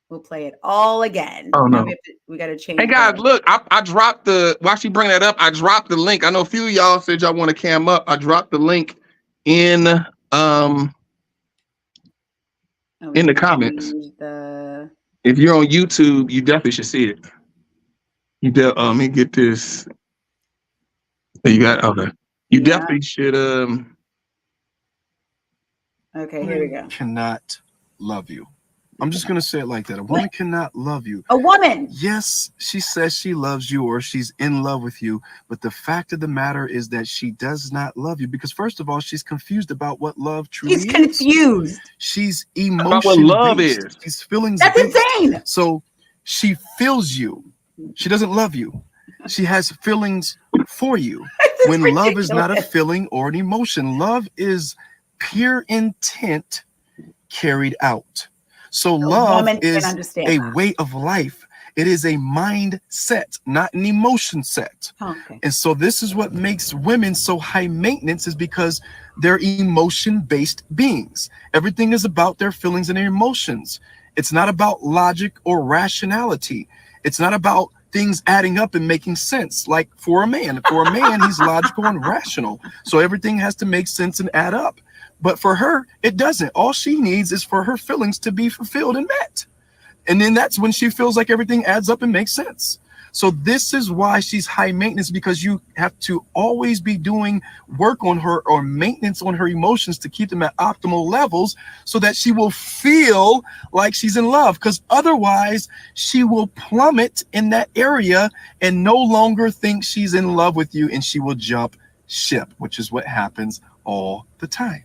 We'll play it all again. Oh no. We got to change. Hey guys, look, I dropped while she bring that up, I dropped the link. I know a few of y'all said y'all want to cam up. I dropped the link in the comments. If you're on YouTube, you definitely should see it. Let me get this. You got okay. You definitely should Okay, here we go. Cannot love you. I'm just going to say it like that. A woman cannot love you. A woman. Yes, she says she loves you or she's in love with you. But the fact of the matter is that she does not love you because, first of all, she's confused about what love truly is. She's confused. She's emotion about what love is. She's feelings. That's insane. So she feels you. She doesn't love you. She has feelings for you. When ridiculous. Love is not a feeling or an emotion, love is pure intent carried out. So love is a way of life. It is a mindset, not an emotion set. Okay. And so this is what makes women so high maintenance is because they're emotion-based beings. Everything is about their feelings and their emotions. It's not about logic or rationality. It's not about things adding up and making sense. Like for a man, he's logical and rational. So everything has to make sense and add up. But for her, it doesn't. All she needs is for her feelings to be fulfilled and met. And then that's when she feels like everything adds up and makes sense. So this is why she's high maintenance, because you have to always be doing work on her or maintenance on her emotions to keep them at optimal levels so that she will feel like she's in love. Because otherwise she will plummet in that area and no longer think she's in love with you, and she will jump ship, which is what happens all the time.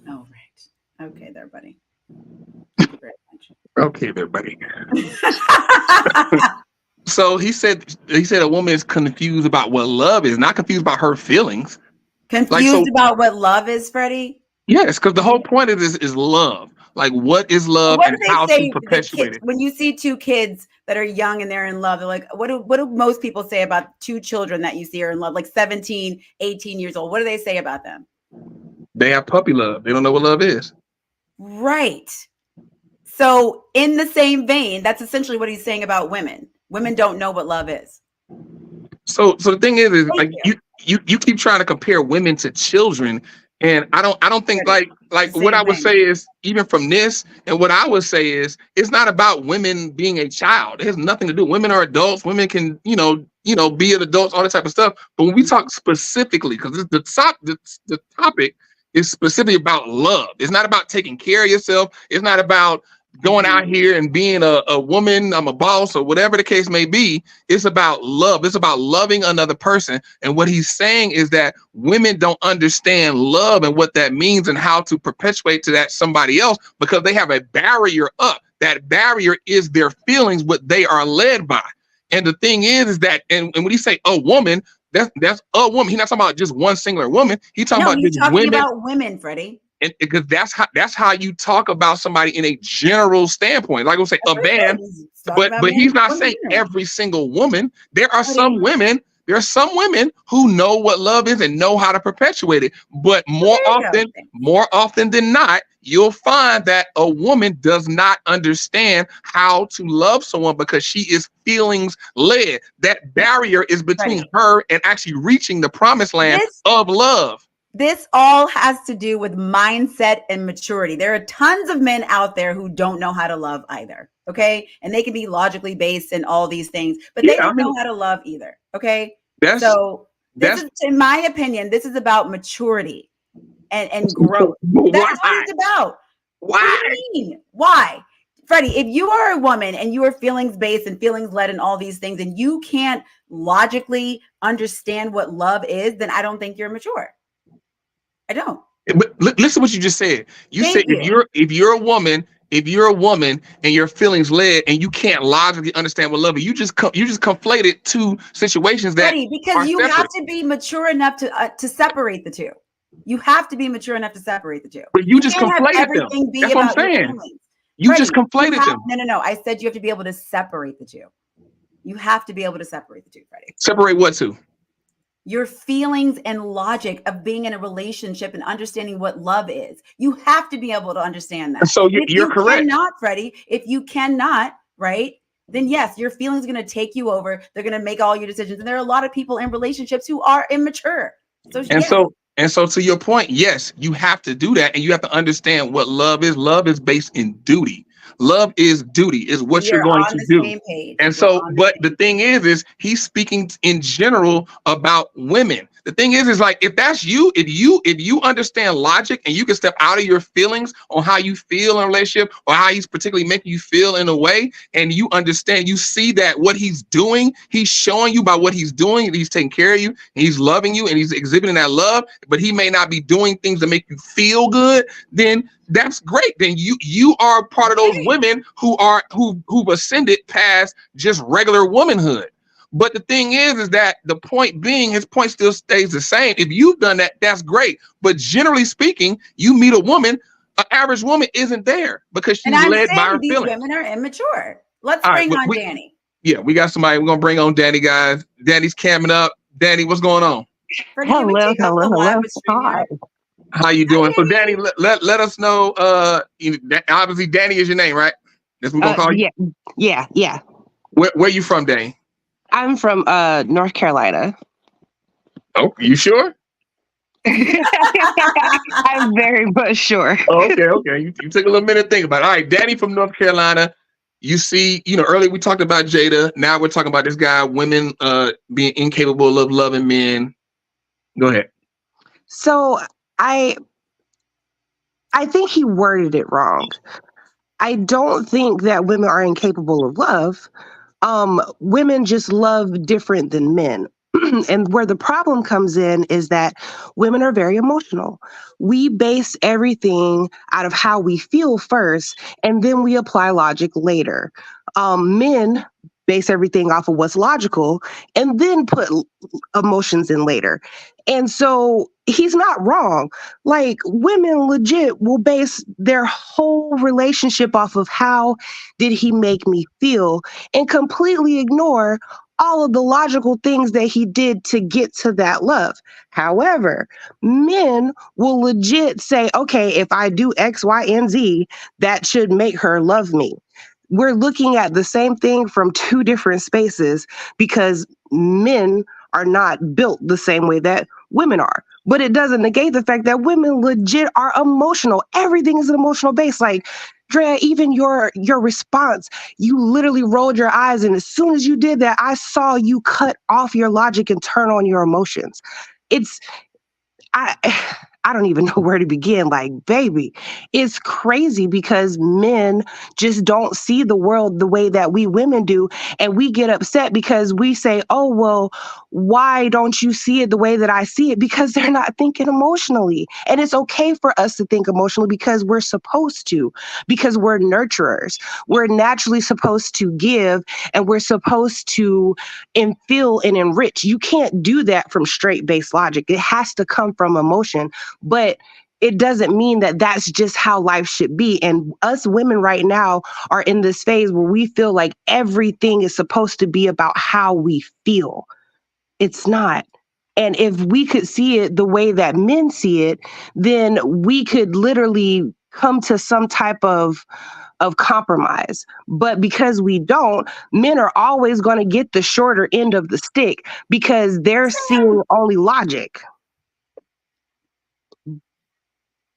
Oh, right. Okay there, buddy. Okay there, buddy. So he said a woman is confused about what love is, not confused about her feelings. Confused about what love is, Freddie? Yes, because the whole point of this is love. Like, what is love and how to perpetuate it? When you see two kids that are young and they're in love, they're like, what do most people say about two children that you see are in love, like 17, 18 years old? What do they say about them? They have puppy love. They don't know what love is. Right. So in the same vein, that's essentially what he's saying about women. Women don't know what love is. So the thing is like you keep trying to compare women to children, and I don't think like what I would say is, even from this, and what I would say is, it's not about women being a child. It has nothing to do. Women are adults. Women can be adults, all that type of stuff. But when we talk specifically, because the topic is specifically about love. It's not about taking care of yourself. It's not about going out here and being a woman, I'm a boss, or whatever the case may be. It's about love. It's about loving another person. And what he's saying is that women don't understand love and what that means and how to perpetuate to that somebody else, because they have a barrier up. That barrier is their feelings, what they are led by. And the thing is that, and when he say a woman, that's a woman. He's not talking about just one singular woman. He's talking about just women. About women, Freddie. And because that's how you talk about somebody in a general standpoint. Like I would say, a man, but he's not saying every single woman. There are some women who know what love is and know how to perpetuate it. But more often than not, you'll find that a woman does not understand how to love someone because she is feelings led. That barrier is between her and actually reaching the promised land of love. This all has to do with mindset and maturity. There are tons of men out there who don't know how to love either. Okay. And they can be logically based and all these things, but they don't know how to love either. Okay. So this is, in my opinion, this is about maturity and growth. That's what it's about. Why? What do you mean? Why? Freddie, if you are a woman and you are feelings based and feelings led and all these things, and you can't logically understand what love is, then I don't think you're mature. I don't. But listen to what you just said. You said if you're a woman and your feelings led and you can't logically understand what love is, you just conflated two situations that because you have to be mature enough to separate the two. You have to be mature enough to separate the two. But you just conflated them. That's what I'm saying. You just conflated them. No. I said you have to be able to separate the two. You have to be able to separate the two, Freddie. Separate what two? your feelings and logic of being in a relationship and understanding what love is. You have to be able to understand that. So you're correct. Cannot, Freddie, if you cannot, right, then yes, your feelings are going to take you over. They're going to make all your decisions. And there are a lot of people in relationships who are immature. And so to your point, yes, you have to do that. And you have to understand what love is. Love is based in duty. Love is duty, is what you're going to do. And so, but the thing is he's speaking in general about women. The thing is like, if that's you, if you understand logic and you can step out of your feelings on how you feel in a relationship or how he's particularly making you feel in a way, and you understand, you see that what he's doing, he's showing you by what he's doing, and he's taking care of you, and he's loving you, and he's exhibiting that love, but he may not be doing things that make you feel good, then that's great. Then you are part of those women who've ascended past just regular womanhood. But the thing is that the point being, his point still stays the same. If you've done that, that's great. But generally speaking, you meet a woman, an average woman isn't there because she's led by her feelings. These women are immature. Let's bring on Danny. Yeah, we got somebody. We're gonna bring on Danny, guys. Danny's camming up. Danny, what's going on? Hello. Hi. How you doing? So Danny, let us know. Obviously, Danny is your name, right? That's what we're gonna call you. Yeah. Where you from, Danny? I'm from North Carolina. Oh, you sure? I'm very much sure. Oh, okay. You took a little minute to think about it. All right, Danny from North Carolina. You see, earlier we talked about Jada. Now we're talking about this guy, women being incapable of loving men. Go ahead. So I think he worded it wrong. I don't think that women are incapable of love. Women just love different than men. And where the problem comes in is that women are very emotional. We base everything out of how we feel first, and then we apply logic later. Men base everything off of what's logical and then put emotions in later. And so he's not wrong. Like, women legit will base their whole relationship off of how did he make me feel and completely ignore all of the logical things that he did to get to that love. However, men will legit say, okay, if I do X, Y, and Z, that should make her love me. We're looking at the same thing from two different spaces because men are not built the same way that women are. But it doesn't negate the fact that women legit are emotional. Everything is an emotional base. Like, Drea, even your response, you literally rolled your eyes, and as soon as you did that, I saw you cut off your logic and turn on your emotions. I don't even know where to begin. Like, baby, it's crazy because men just don't see the world the way that we women do. And we get upset because we say, oh, well, why don't you see it the way that I see it? Because they're not thinking emotionally. And it's okay for us to think emotionally because we're supposed to, because we're nurturers. We're naturally supposed to give, and we're supposed to feel and enrich. You can't do that from straight base logic. It has to come from emotion. But it doesn't mean that that's just how life should be. And us women right now are in this phase where we feel like everything is supposed to be about how we feel. It's not. And if we could see it the way that men see it, then we could literally come to some type of compromise. But because we don't, men are always going to get the shorter end of the stick because they're seeing only logic.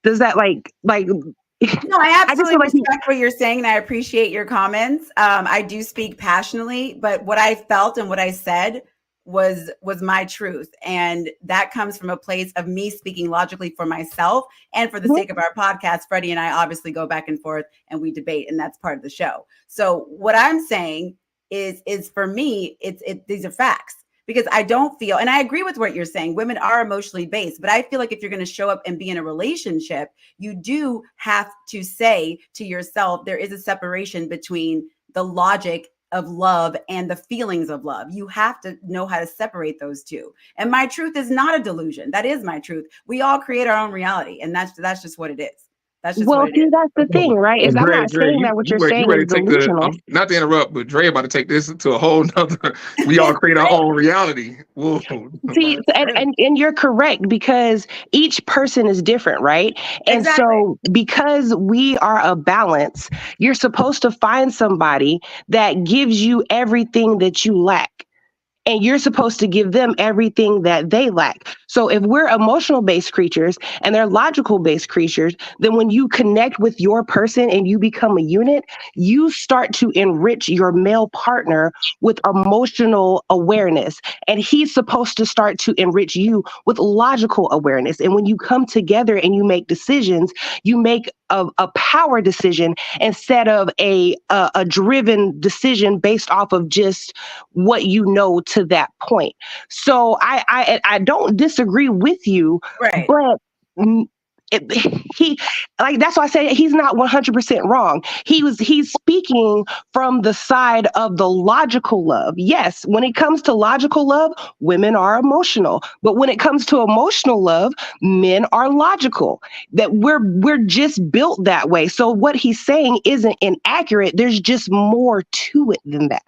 Does that like No, I absolutely respect what you're saying, and I appreciate your comments. I do speak passionately, but what I felt and what I said was my truth, and that comes from a place of me speaking logically for myself and for the sake of our podcast. Freddie and I obviously go back and forth and we debate, and that's part of the show. So what I'm saying is for me, these are facts. Because I don't feel, and I agree with what you're saying, women are emotionally based, but I feel like if you're going to show up and be in a relationship, you do have to say to yourself, there is a separation between the logic of love and the feelings of love. You have to know how to separate those two. And my truth is not a delusion. That is my truth. We all create our own reality, and that's just what it is. That's just Well, what it see, is. that's the thing, right? Is I'm not Dre, saying that what you're saying ready is to take the, delusional. not to interrupt, but Dre about to take this to a whole nother, we all create our own reality. Whoa. See, and you're correct because each person is different, right? And Exactly. so because we are a balance, you're supposed to find somebody that gives you everything that you lack. And you're supposed to give them everything that they lack. So if we're emotional based creatures and they're logical based creatures, then when you connect with your person and you become a unit, you start to enrich your male partner with emotional awareness. And he's supposed to start to enrich you with logical awareness. And when you come together and you make decisions, you make a power decision instead of a driven decision based off of just what you know to that point. So I don't disagree with you, Right. but he like that's why I say he's not 100% wrong. He's speaking from the side of the logical love. Yes, when it comes to logical love, women are emotional, but when it comes to emotional love, men are logical. That we're just built that way. So what he's saying isn't inaccurate. There's just more to it than that.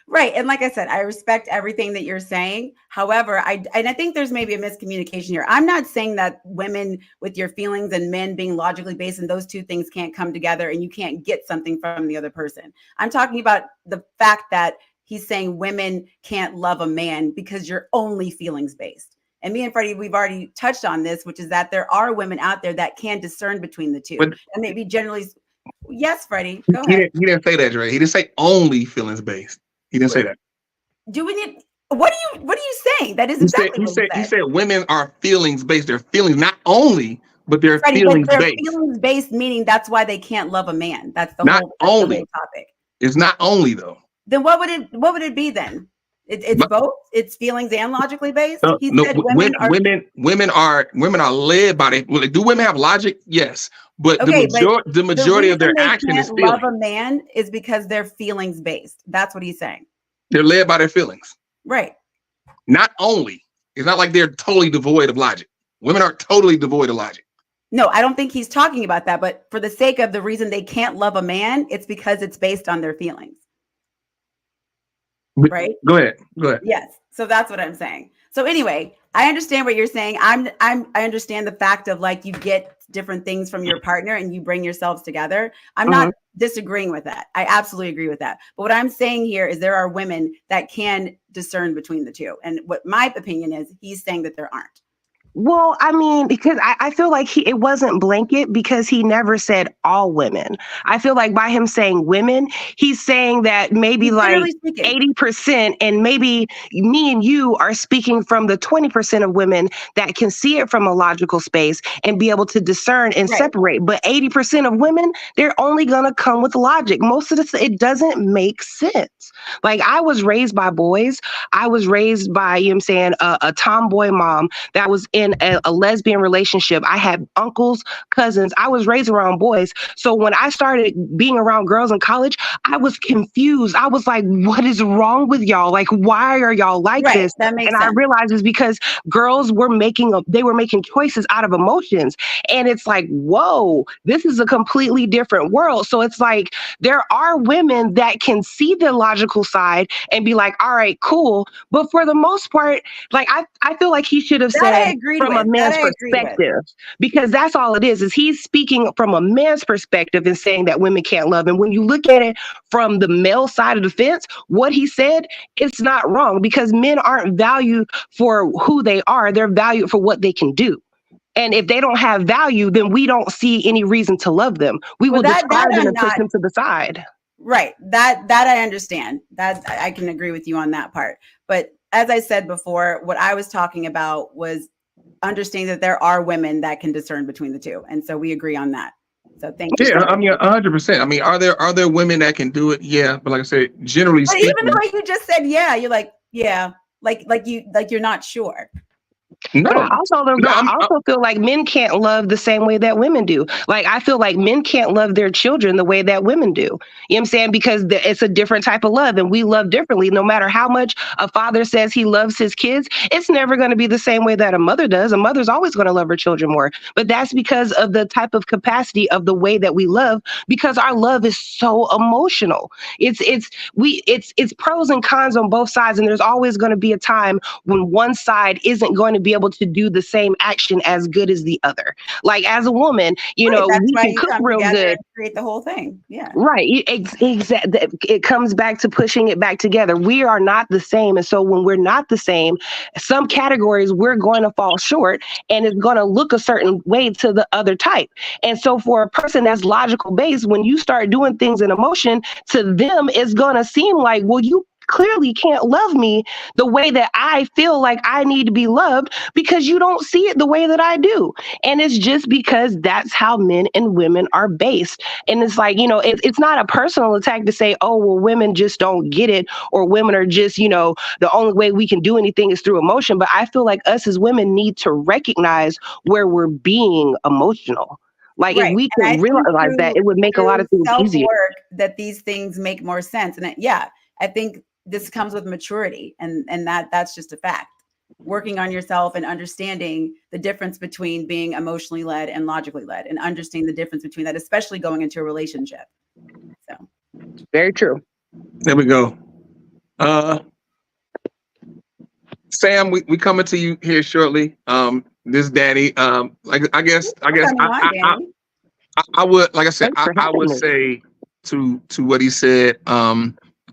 Right. And like I said, I respect everything that you're saying. However, I think there's maybe a miscommunication here. I'm not saying that women with your feelings and men being logically based and those two things can't come together and you can't get something from the other person. I'm talking about the fact that he's saying women can't love a man because you're only feelings based. And me and Freddie, we've already touched on this, which is that there are women out there that can discern between the two. But, and maybe generally, yes, Freddie, go ahead. He didn't say that, Dre. He didn't say only feelings based. He didn't say that. Do we need? What are you saying? That is exactly what he said women are feelings based. They're feelings not only, but they're Freddie, feelings but they're based. Feelings based, meaning that's why they can't love a man. That's the not whole only the whole topic. It's not only though. Then what would it be then? It's both. It's feelings and logically based. No, Said women are led by their. Well, do women have logic? Yes, but okay, the majority of their action is feeling. Love a man is because they're feelings based. That's what he's saying. They're led by their feelings. Right. Not only. It's not like they're totally devoid of logic. Women aren't totally devoid of logic. No, I don't think he's talking about that. But for the sake of the reason they can't love a man, it's because it's based on their feelings. Right? Go ahead. Yes. So that's what I'm saying. So anyway, I understand what you're saying. I understand the fact of like you get different things from your partner and you bring yourselves together. I'm not disagreeing with that. I absolutely agree with that. But what I'm saying here is there are women that can discern between the two. And what my opinion is, he's saying that there aren't. Well, I mean, because I feel like it wasn't blanket because he never said all women. I feel like by him saying women, he's saying that maybe like 80% and maybe me and you are speaking from the 20% of women that can see it from a logical space and be able to discern and separate. But 80% of women, they're only going to come with logic. Most of it doesn't make sense. Like I was raised by boys. I was raised by, you know what I'm saying, a tomboy mom that was in a lesbian relationship. I had uncles, cousins. I was raised around boys. So when I started being around girls in college, I was confused. I was like, what is wrong with y'all? Like, why are y'all like this? That makes sense. I realized it's because girls were making choices out of emotions. And it's like, whoa, this is a completely different world. So it's like, there are women that can see the logical side and be like, all right, cool. But for the most part, like, I feel like he should have said, from a man's perspective, because that's all it is he's speaking from a man's perspective and saying that women can't love. And when you look at it from the male side of the fence, what he said, it's not wrong because men aren't valued for who they are. They're valued for what they can do. And if they don't have value, then we don't see any reason to love them. We will discard them and push them to the side. Right. That I understand. That I can agree with you on that part. But as I said before, what I was talking about was understanding that there are women that can discern between the two. And so we agree on that. So thank you. Yeah, I mean, 100%. I mean, are there women that can do it? Yeah. But like I said, generally speaking. Even the way you just said, yeah, you're like, yeah, like you're not sure. No, But I also feel like men can't love the same way that women do. Like, I feel like men can't love their children the way that women do. You know what I'm saying? Because it's a different type of love, and we love differently. No matter how much a father says he loves his kids, it's never going to be the same way that a mother does. A mother's always going to love her children more. But that's because of the type of capacity of the way that we love, because our love is so emotional. It's pros and cons on both sides, and there's always going to be a time when one side isn't going to be able to do the same action as good as the other. Like, as a woman, you know, that's we why can you cook come real together good. and create the whole thing. Yeah. Right. It comes back to pushing it back together. We are not the same. And so when we're not the same, some categories we're going to fall short, and it's going to look a certain way to the other type. And so for a person that's logical based, when you start doing things in emotion, to them, it's going to seem like, well, you clearly can't love me the way that I feel like I need to be loved, because you don't see it the way that I do. And it's just because that's how men and women are based. And it's like, you know, it's not a personal attack to say, oh, well, women just don't get it, or women are just, you know, the only way we can do anything is through emotion. But I feel like us as women need to recognize where we're being emotional. Like, if we could realize that, it would make a lot of things easier. Self-work, that these things make more sense. And I think this comes with maturity, and that's just a fact. Working on yourself and understanding the difference between being emotionally led and logically led, and understanding the difference between that, especially going into a relationship. So very true. There we go. Sam, we coming to you here shortly. This Danny. I guess I would, like I said, I would say to what he said,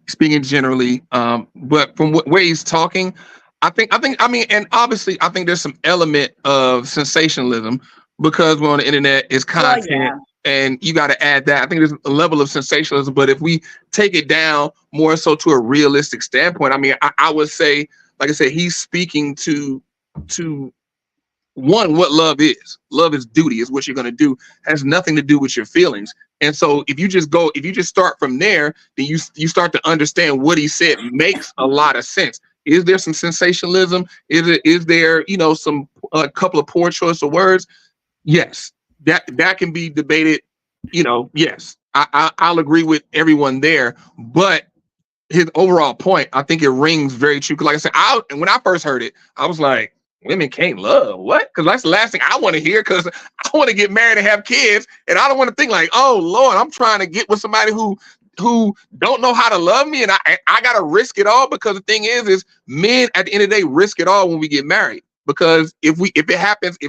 speaking generally, but from where he's talking, I mean, and obviously I think there's some element of sensationalism, because we're on the internet, it's content, and you got to add that. I think there's a level of sensationalism, but if we take it down more so to a realistic standpoint, I mean, I would say, like I said, he's speaking to one, what love is. Love is duty, is what you're going to do. Has nothing to do with your feelings. And so if you just start from there, then you start to understand what he said makes a lot of sense. Is there some sensationalism? Is there, you know, a couple of poor choice of words? Yes, that can be debated. You know, yes, I'll agree with everyone there. But his overall point, I think it rings very true. Because like I said, when I first heard it, I was like, women can't love. What? Because that's the last thing I want to hear, because I want to get married and have kids, and I don't want to think like, oh Lord, I'm trying to get with somebody who don't know how to love me, and I gotta risk it all. Because the thing is men at the end of the day risk it all when we get married. Because if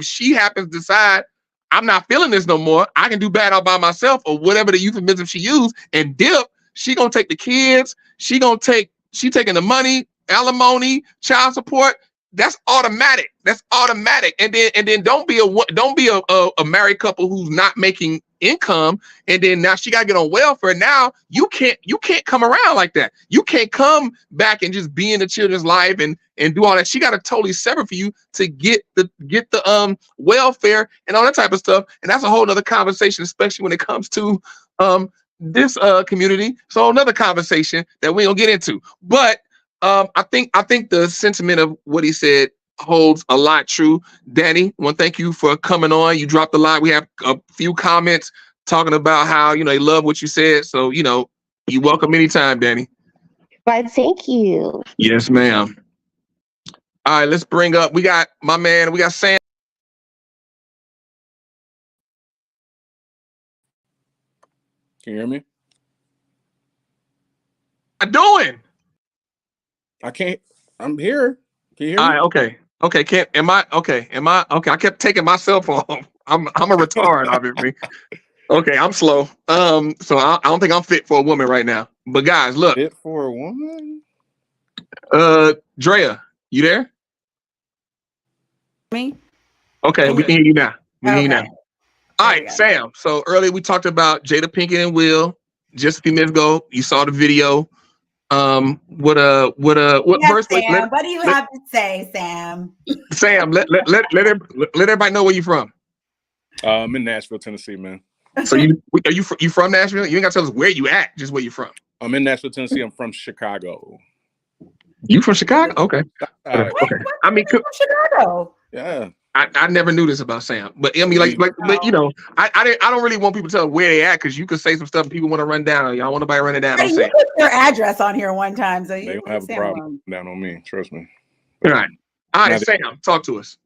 she happens to decide I'm not feeling this no more, I can do bad all by myself, or whatever the euphemism she used, and dip. She gonna take the kids. She taking the money, alimony, child support. That's automatic. And then don't be a married couple who's not making income, and then now she gotta get on welfare. Now you can't come around like that. You can't come back and just be in the children's life and do all that. She got to totally separate for you to get the welfare and all that type of stuff. And that's a whole nother conversation, especially when it comes to this community. So another conversation that we don't get into. But I think the sentiment of what he said holds a lot true. Danny, I want to thank you for coming on. You dropped a lot. We have a few comments talking about how, you know, they love what you said. So, you know, you're welcome anytime, Danny. Why, thank you. Yes, ma'am. All right, let's bring up, we got Sam. Can you hear me? What are you doing? I can't. I'm here. Can you hear me? All right, okay. Okay, am I okay? I kept taking my cell phone. I'm a retard, obviously. Okay, I'm slow. So I don't think I'm fit for a woman right now. But guys, look. Fit for a woman? Drea, you there? Me? Okay, we can hear you now. All There right, Sam. So earlier we talked about Jada Pinkett and Will. Just a few minutes ago, you saw the video. What verse? Sam, what do you have to say, Sam? Sam, let everybody know where you from. I'm in Nashville, Tennessee, man. So you from Nashville? You ain't gotta tell us where you at, just where you from. I'm in Nashville, Tennessee. I'm from Chicago. You from Chicago? Okay. Right. Okay. I mean, from Chicago. Yeah. I never knew this about Sam, but I mean, like you know, I don't really want people to tell where they at because you could say some stuff and people want to run down. Y'all want nobody running down. Hey, you put your address on here one time, so They you don't have a problem down on me. Trust me. All right, Sam, talk to us.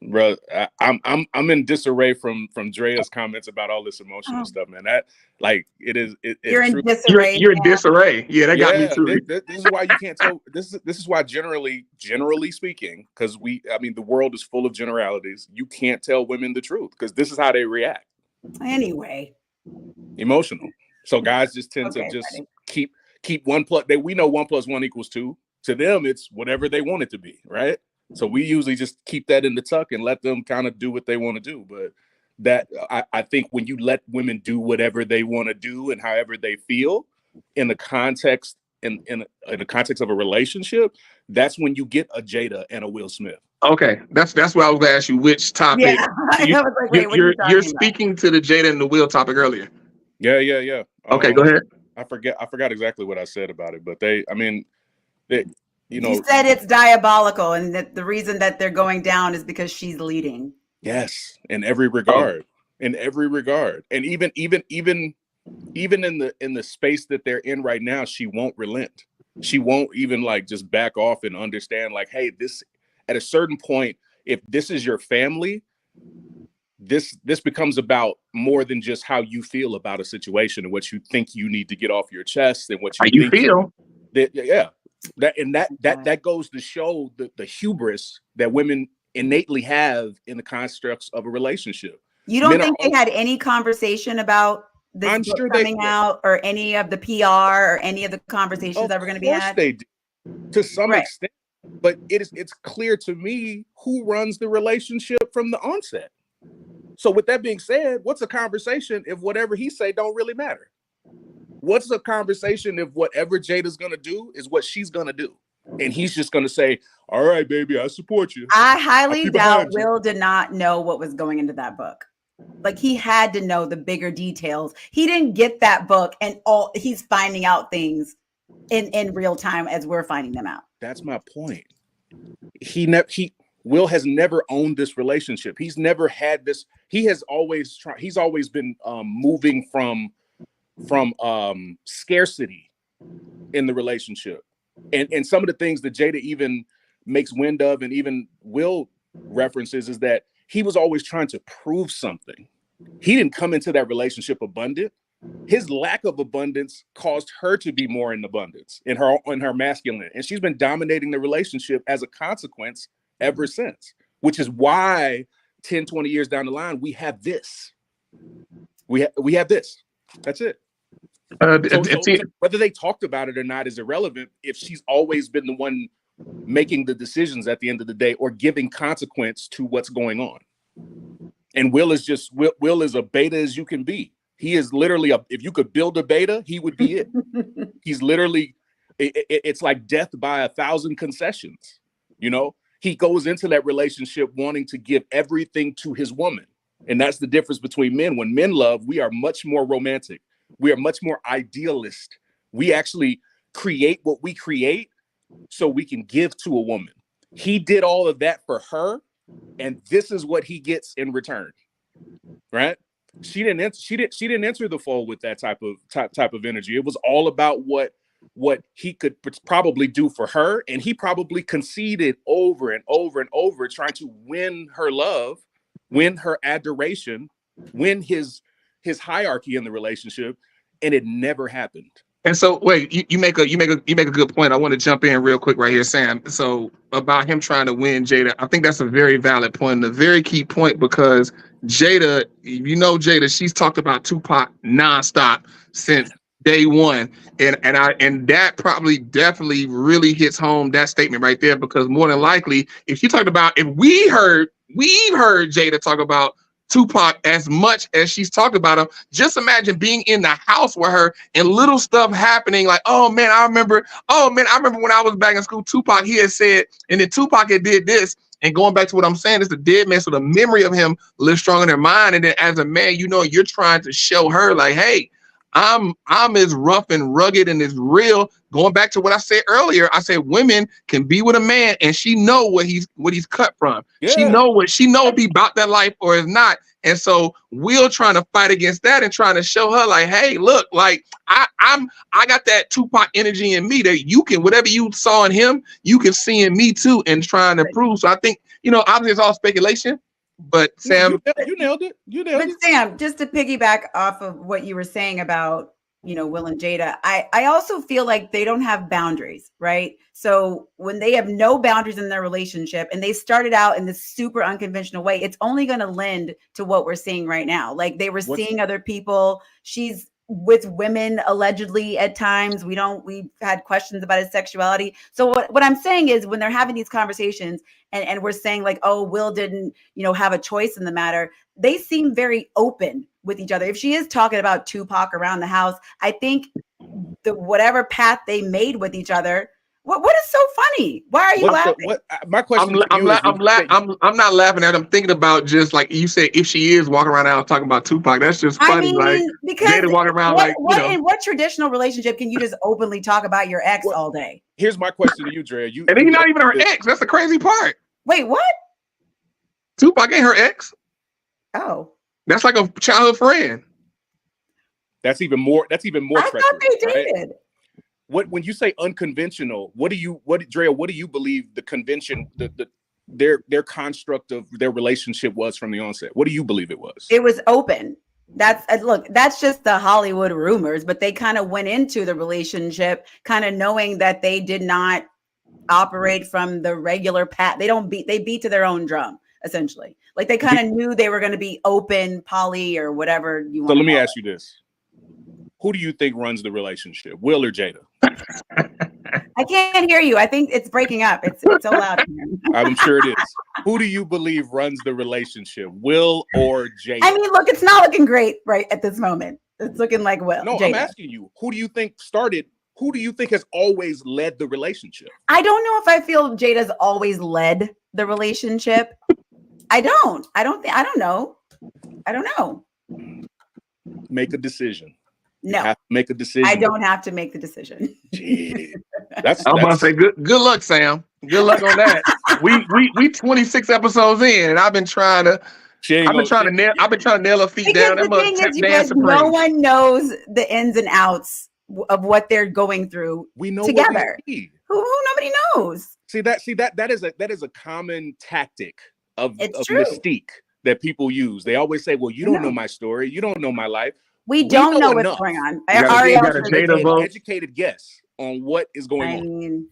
Bro, I'm in disarray from Drea's comments about all this emotional stuff, man. That like you're in disarray. You're in disarray. Yeah, that got me too. This is why you can't tell. This is why generally speaking, because the world is full of generalities. You can't tell women the truth because this is how they react. Anyway, emotional. So guys just tend to just keep 1 plus. We know 1 + 1 = 2. To them, it's whatever they want it to be, right? So we usually just keep that in the tuck and let them kind of do what they want to do. But that I think when you let women do whatever they want to do and however they feel in the context in the context of a relationship, that's when you get a Jada and a Will Smith. Okay, that's what I was gonna ask you. Which topic? Yeah, I was like, wait, you're speaking to the Jada and the Will topic earlier. Yeah. Okay, go ahead. I forgot exactly what I said about it, but you said it's diabolical, and that the reason that they're going down is because she's leading. Yes, in every regard, and even in the space that they're in right now, she won't relent. She won't even like just back off and understand like, hey, this at a certain point, if this is your family, this becomes about more than just how you feel about a situation and what you think you need to get off your chest and what you feel. That goes to show the hubris that women innately have in the constructs of a relationship. You don't think they had any conversation about this book coming out or any of the PR or any of the conversations that were going to be had? Of course they do, to some extent. But it's clear to me who runs the relationship from the onset. So with that being said, what's a conversation if whatever he say don't really matter? What's a conversation if whatever Jada's going to do is what she's going to do? And he's just going to say, all right, baby, I support you. I highly doubt Will did not know what was going into that book. Like he had to know the bigger details. He didn't get that book and he's finding out things in real time as we're finding them out. That's my point. Will has never owned this relationship. He's never had this. He's always been moving from scarcity in the relationship. And some of the things that Jada even makes wind of and even Will references is that he was always trying to prove something. He didn't come into that relationship abundant. His lack of abundance caused her to be more in abundance in her masculine. And she's been dominating the relationship as a consequence ever since, which is why 10, 20 years down the line, we have this. We have this. That's it. So whether they talked about it or not is irrelevant if she's always been the one making the decisions at the end of the day or giving consequence to what's going on. And Will is a beta as you can be. He is literally if you could build a beta, he would be it. He's literally, it's like death by 1,000 concessions. He goes into that relationship wanting to give everything to his woman. And that's the difference between men. When men love, we are much more romantic. We are much more idealist. We actually create what we create so we can give to a woman. He did all of that for her, and this is what he gets in return. Right? She didn't enter the fold with that type of energy. It was all about what he could probably do for her, and he probably conceded over and over and over, trying to win her love, win her adoration, win his hierarchy in the relationship, and it never happened. And so, wait, you make a good point. I want to jump in real quick right here, Sam. So about him trying to win Jada, I think that's a very valid point, and a very key point, because Jada, Jada, she's talked about Tupac nonstop since day one, and that probably definitely really hits home that statement right there, because more than likely, if we've heard Jada talk about Tupac as much as she's talked about him, just imagine being in the house with her and little stuff happening like, oh man, I remember when I was back in school, Tupac, he had said, and then Tupac had did this. And going back to what I'm saying, it's the dead man, so the memory of him lives strong in their mind. And then as a man, you're trying to show her like, hey, I'm as rough and rugged and as real. Going back to what I said earlier, I said women can be with a man and she know what he's cut from. Yeah. She know if he about that life or is not. And so Will trying to fight against that and trying to show her like, hey, look, like I got that Tupac energy in me that you can, whatever you saw in him, you can see in me too, and trying to prove. So I think, obviously it's all speculation, but Sam, you nailed it. But Sam, just to piggyback off of what you were saying about, Will and Jada, I also feel like they don't have boundaries, right? So when they have no boundaries in their relationship and they started out in this super unconventional way, it's only going to lend to what we're seeing right now. Like they were seeing other people. She's with women allegedly at times. We've had questions about his sexuality. So what I'm saying is when they're having these conversations and we're saying like, oh, Will didn't, have a choice in the matter, they seem very open with each other. If she is talking about Tupac around the house, I think whatever path they made with each other, what is so funny? Why are you laughing? My question I'm not laughing at. I'm thinking about just like you said, if she is walking around now talking about Tupac, that's just funny. Because Jada walking around in what traditional relationship can you just openly talk about your ex all day? Here's my question to you, Dre. And he's not even her ex. That's the crazy part. Wait, what? Tupac ain't her ex. Oh, that's like a childhood friend. That's even more. I thought they dated. Right? When you say unconventional, what do you believe the convention, their construct of their relationship was from the onset? What do you believe it was? It was open. That's just the Hollywood rumors, but they kind of went into the relationship kind of knowing that they did not operate from the regular path. They beat to their own drum, essentially. Like they kind of knew they were going to be open, poly, or whatever you want. So let me ask you this. Who do you think runs the relationship, Will or Jada? I can't hear you. I think it's breaking up. It's so loud in here. I'm sure it is. Who do you believe runs the relationship, Will or Jada? I mean, look, it's not looking great right at this moment. It's looking like Will. No, Jada. I'm asking you, who do you think has always led the relationship? I don't know if I feel Jada's always led the relationship. I don't know. Make a decision. No, you have to make a decision. I don't have to make the decision. I'm about to say good luck, Sam. Good luck on that. we 26 episodes in, and I've been trying to nail her feet down. The thing is, you guys, no one knows the ins and outs of what they're going through. We know together. Who nobody knows. That is a common tactic of mystique that people use. They always say, "Well, you don't know my story. You don't know my life." We don't know what's going on. You got an educated guess on what is going on.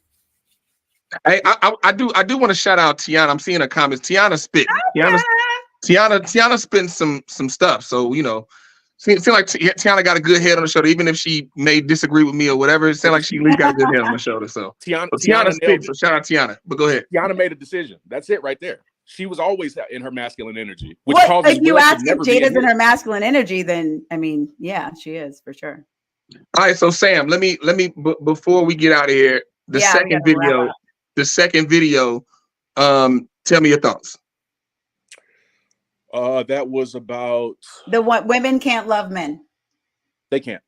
Hey, I do want to shout out Tiana. I'm seeing her comments. Tiana spitting. Tiana spitting some stuff. So seems like Tiana got a good head on the shoulder, even if she may disagree with me or whatever. It sounds like she at least got a good head on the shoulder. So Tiana spitting. So shout out Tiana. But go ahead. Tiana made a decision. That's it right there. She was always in her masculine energy. If you ask if Jada's in her masculine energy, then I mean, yeah, she is for sure. All right, so Sam, let me before we get out of here, the second video, tell me your thoughts. That was about the one women can't love men. They can't.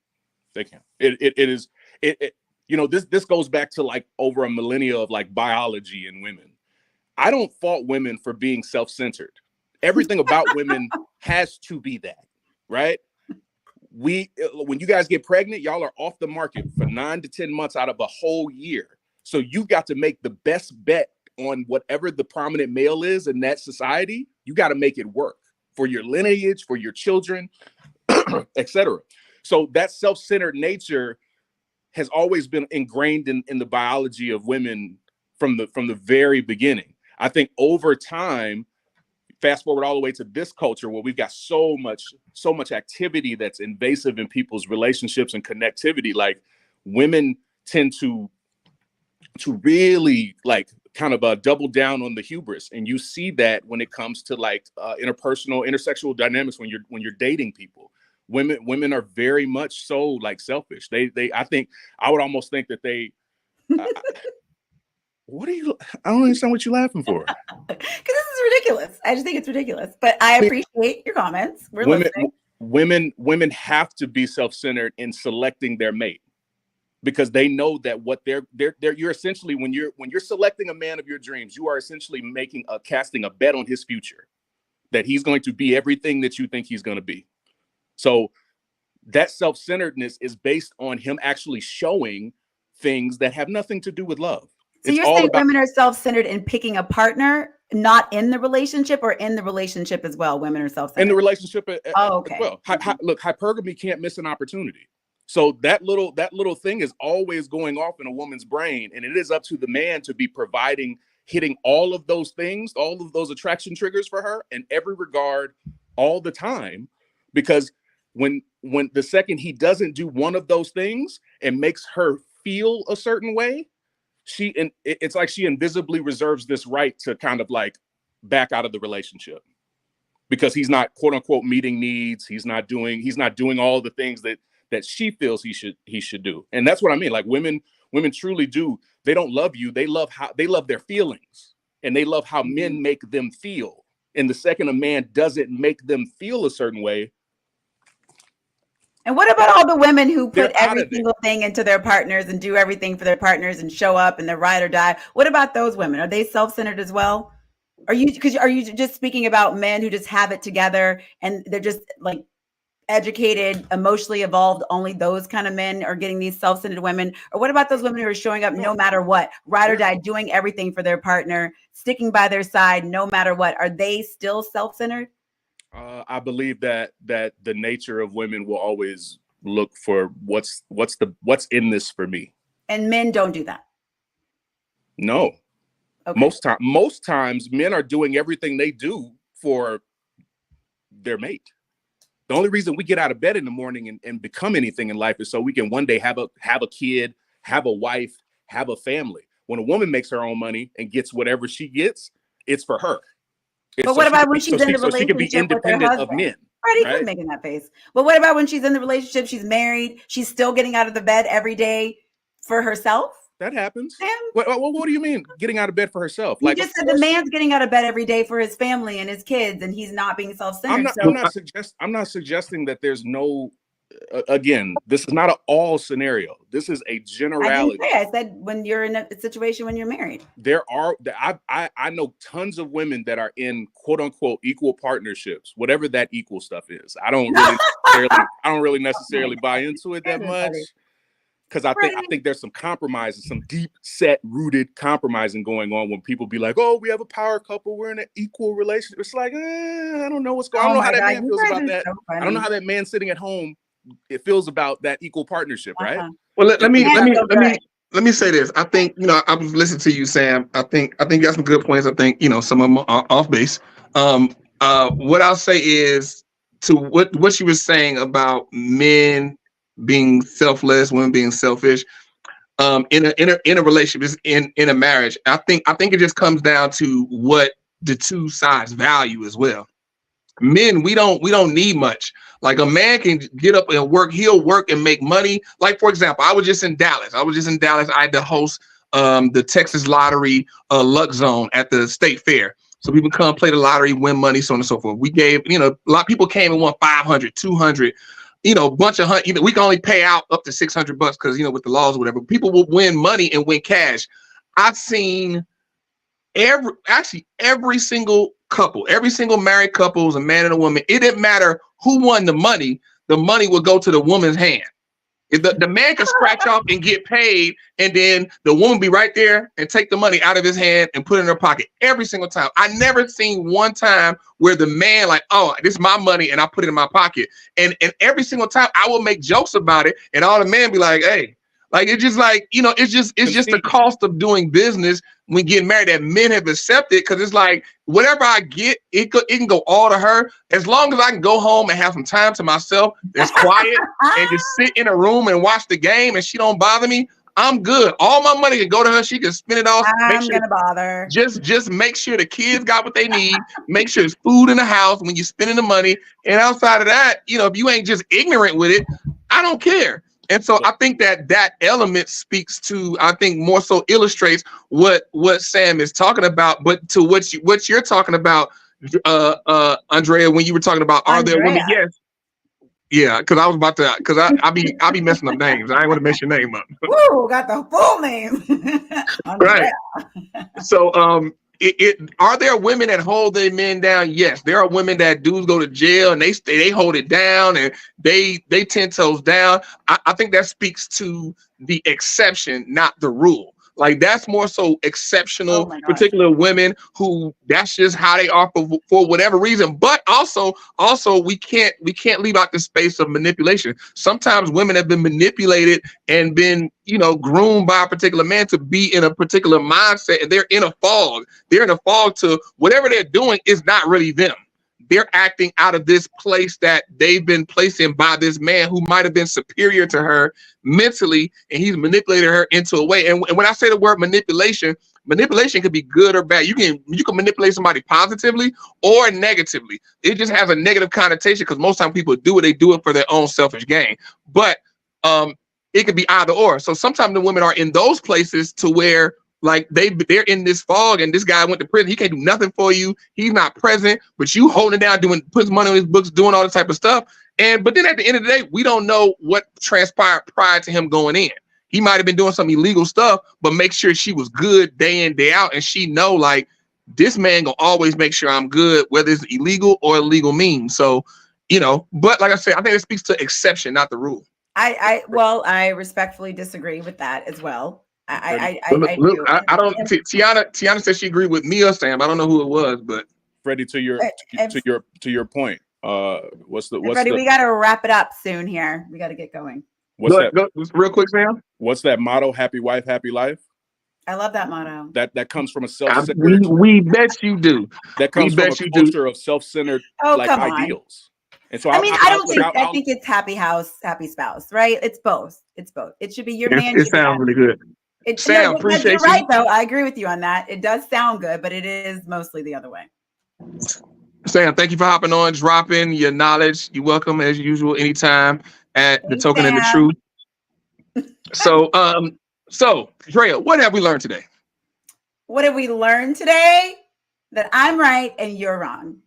It is this goes back to like over a millennia of like biology in women. I don't fault women for being self-centered. Everything about women has to be that, right? When you guys get pregnant, y'all are off the market for 9 to 10 months out of a whole year. So you've got to make the best bet on whatever the prominent male is in that society. You got to make it work for your lineage, for your children, etc. So that self-centered nature has always been ingrained in the biology of women from the very beginning. I think over time, fast forward all the way to this culture where we've got so much activity that's invasive in people's relationships and connectivity, like women tend to really like kind of double down on the hubris. And you see that when it comes to like interpersonal, intersexual dynamics when you're dating people. Women are very much so like selfish. I think I would almost think that they I don't understand what you're laughing for. Because this is ridiculous. I just think it's ridiculous. But I appreciate your comments. We're listening. women have to be self-centered in selecting their mate, because they know that what you're essentially, when you're selecting a man of your dreams, you are essentially casting a bet on his future, that he's going to be everything that you think he's going to be. So that self-centeredness is based on him actually showing things that have nothing to do with love. So you're saying women are self-centered in picking a partner, not in the relationship, or in the relationship as well? Women are self-centered in the relationship as okay. well. Look, hypergamy can't miss an opportunity. So that little thing is always going off in a woman's brain, and it is up to the man to be providing, hitting all of those things, all of those attraction triggers for her in every regard, all the time. Because when the second he doesn't do one of those things and makes her feel a certain way, it's like she invisibly reserves this right to kind of like back out of the relationship, because he's not, quote unquote, meeting needs. He's not doing all the things that she feels he should do. And that's what I mean. Like women truly do. They don't love you. They love their feelings, and they love how men make them feel. And the second a man doesn't make them feel a certain way. And what about all the women who put every single thing into their partners and do everything for their partners and show up and they're ride or die? What about those women? Are they self-centered as well? Are you just speaking about men who just have it together and they're just like educated, emotionally evolved? Only those kind of men are getting these self-centered women? Or what about those women who are showing up no matter what, ride or die, doing everything for their partner, sticking by their side no matter what? Are they still self-centered? I believe that the nature of women will always look for what's in this for me. And men don't do that. No. Okay. Most times men are doing everything they do for their mate. The only reason we get out of bed in the morning and become anything in life is so we can one day have a kid, have a wife, have a family. When a woman makes her own money and gets whatever she gets, it's for her. But what about when she's in the relationship? So she can be independent of men. Right, he could making that face. But what about when she's in the relationship, she's married, she's still getting out of the bed every day for herself? That happens. What do you mean getting out of bed for herself? You just said the man's getting out of bed every day for his family and his kids, and he's not being self-centered. I'm not suggesting that there's no. Again, this is not an all scenario. This is a generality. I said when you're in a situation when you're married. I know tons of women that are in quote unquote equal partnerships, whatever that equal stuff is. I don't really necessarily buy into it that much, because I think there's some compromise, some deep set rooted compromising going on when people be like, oh, we have a power couple, we're in an equal relationship. It's like, I don't know what's going on. I don't know how that man feels about that. So I don't know how that man sitting at home it feels about that equal partnership, right? Well, let me say this. I think, I was listening to you, Sam. I think you got some good points. I think, some of them are off base. What I'll say is to what you were saying about men being selfless, women being selfish, in a relationship, in a marriage. I think it just comes down to what the two sides value as well. Men, we don't need much. Like a man can get up and work. He'll work and make money. Like, for example, I was just in Dallas. I had to host the Texas Lottery Luck Zone at the State Fair. So people come play the lottery, win money, so on and so forth. We gave, a lot of people came and won 500, 200, a bunch of we can only pay out up to $600 because, with the laws or whatever. People will win money and win cash. I've seen every single couple, every single married couple is a man and a woman. It didn't matter who won the money would go to the woman's hand. If the man can scratch off and get paid, and then the woman be right there and take the money out of his hand and put it in her pocket every single time. I never seen one time where the man like, oh, this is my money and I put it in my pocket. And every single time I will make jokes about it, and all the men be like, hey, like it's just like, it's just the cost of doing business when getting married that men have accepted, because it's like whatever I get, it can go all to her. As long as I can go home and have some time to myself that's quiet and just sit in a room and watch the game and she don't bother me, I'm good. All my money can go to her. She can spend it all. I'm gonna bother. Just make sure the kids got what they need. Make sure there's food in the house when you're spending the money. And outside of that, if you ain't just ignorant with it, I don't care. And so I think that element speaks to, I think more so illustrates what Sam is talking about, but to what you're talking about, Andrea, when you were talking about, are there women? Yes. Yeah, because I was about to, because I be messing up names. I ain't want to mess your name up. Woo, got the full name. Right. So, are there women that hold their men down? Yes, there are women that dudes go to jail and they hold it down and they 10 toes down. I think that speaks to the exception, not the rule. Like that's more so exceptional, particular women who that's just how they are for whatever reason. But also we can't leave out the space of manipulation. Sometimes women have been manipulated and been, groomed by a particular man to be in a particular mindset, and they're in a fog. They're in a fog to whatever they're doing is not really them. They're acting out of this place that they've been placed in by this man who might have been superior to her mentally, and he's manipulated her into a way. And when I say the word manipulation could be good or bad. You can manipulate somebody positively or negatively. It just has a negative connotation because most times people do it, they do it for their own selfish gain. But it could be either or. So sometimes the women are in those places to where like they're in this fog, and this guy went to prison. He can't do nothing for you. He's not present, but you holding it down, putting money on his books, doing all this type of stuff. But then at the end of the day, we don't know what transpired prior to him going in. He might have been doing some illegal stuff, but make sure she was good day in, day out. And she know like this man gonna always make sure I'm good, whether it's illegal or illegal means. So, but like I said, I think it speaks to exception, not the rule. I respectfully disagree with that as well. I do. I don't. Tiana said she agreed with me or Sam. I don't know who it was, but Freddie, to your point. Freddie, we got to wrap it up soon here. We got to get going. Real quick, Sam. What's that motto? Happy wife, happy life. I love that motto. That comes from a self-centered. We bet you do. That comes from a culture of self-centered ideals. And so I think it's happy house, happy spouse, right? It's both. It should be your man. It sounds really good. Sam, appreciate you. You're right, though. I agree with you on that. It does sound good, but it is mostly the other way. Sam, thank you for hopping on, dropping your knowledge. You're welcome as usual, anytime at the Token and the Truth. So, Drea, what have we learned today? What have we learned today? That I'm right and you're wrong.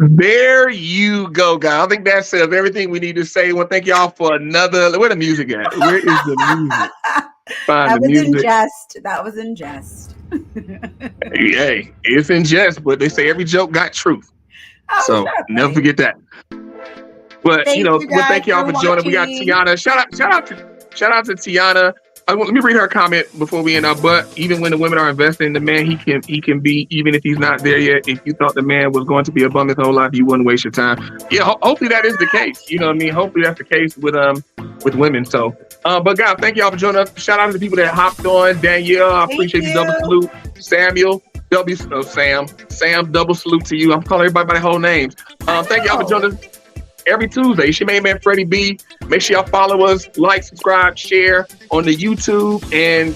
There you go, guys. I think that says everything we need to say. Well, thank y'all for another. Where the music at? Where is the music? That was in jest. Hey, it's in jest, but they say every joke got truth. So never forget that. But thank y'all for joining. We got Tiana. Shout out to Tiana. Let me read her comment before we end up. But even when the women are investing in the man, he can be, even if he's not there yet. If you thought the man was going to be a bum his whole life, you wouldn't waste your time. Yeah, hopefully that is the case. You know what I mean? Hopefully that's the case with women. So, but guys, thank y'all for joining us. Shout out to the people that hopped on. Danielle, I appreciate you. Double salute. Samuel, Sam, double salute to you. I'm calling everybody by their whole names. Thank y'all for joining us. Every Tuesday, it's your main man, Freddie B. Make sure y'all follow us, like, subscribe, share on the YouTube. And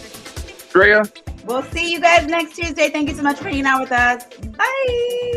Drea, we'll see you guys next Tuesday. Thank you so much for hanging out with us. Bye.